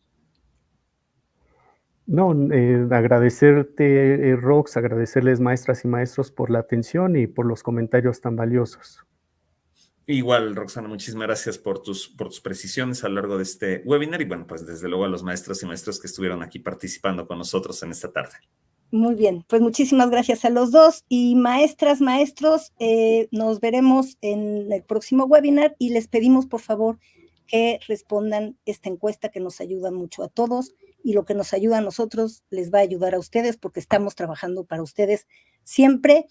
No, agradecerte, Rox, agradecerles maestras y maestros por la atención y por los comentarios tan valiosos. Igual, Roxana, muchísimas gracias por tus precisiones a lo largo de este webinar y bueno, pues desde luego a los maestros y maestras que estuvieron aquí participando con nosotros en esta tarde. Muy bien, pues muchísimas gracias a los dos y maestras, maestros, nos veremos en el próximo webinar y les pedimos por favor que respondan esta encuesta que nos ayuda mucho a todos y lo que nos ayuda a nosotros les va a ayudar a ustedes porque estamos trabajando para ustedes siempre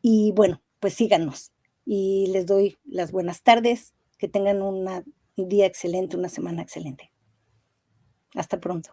y bueno, pues síganos y les doy las buenas tardes, que tengan un día excelente, una semana excelente. Hasta pronto.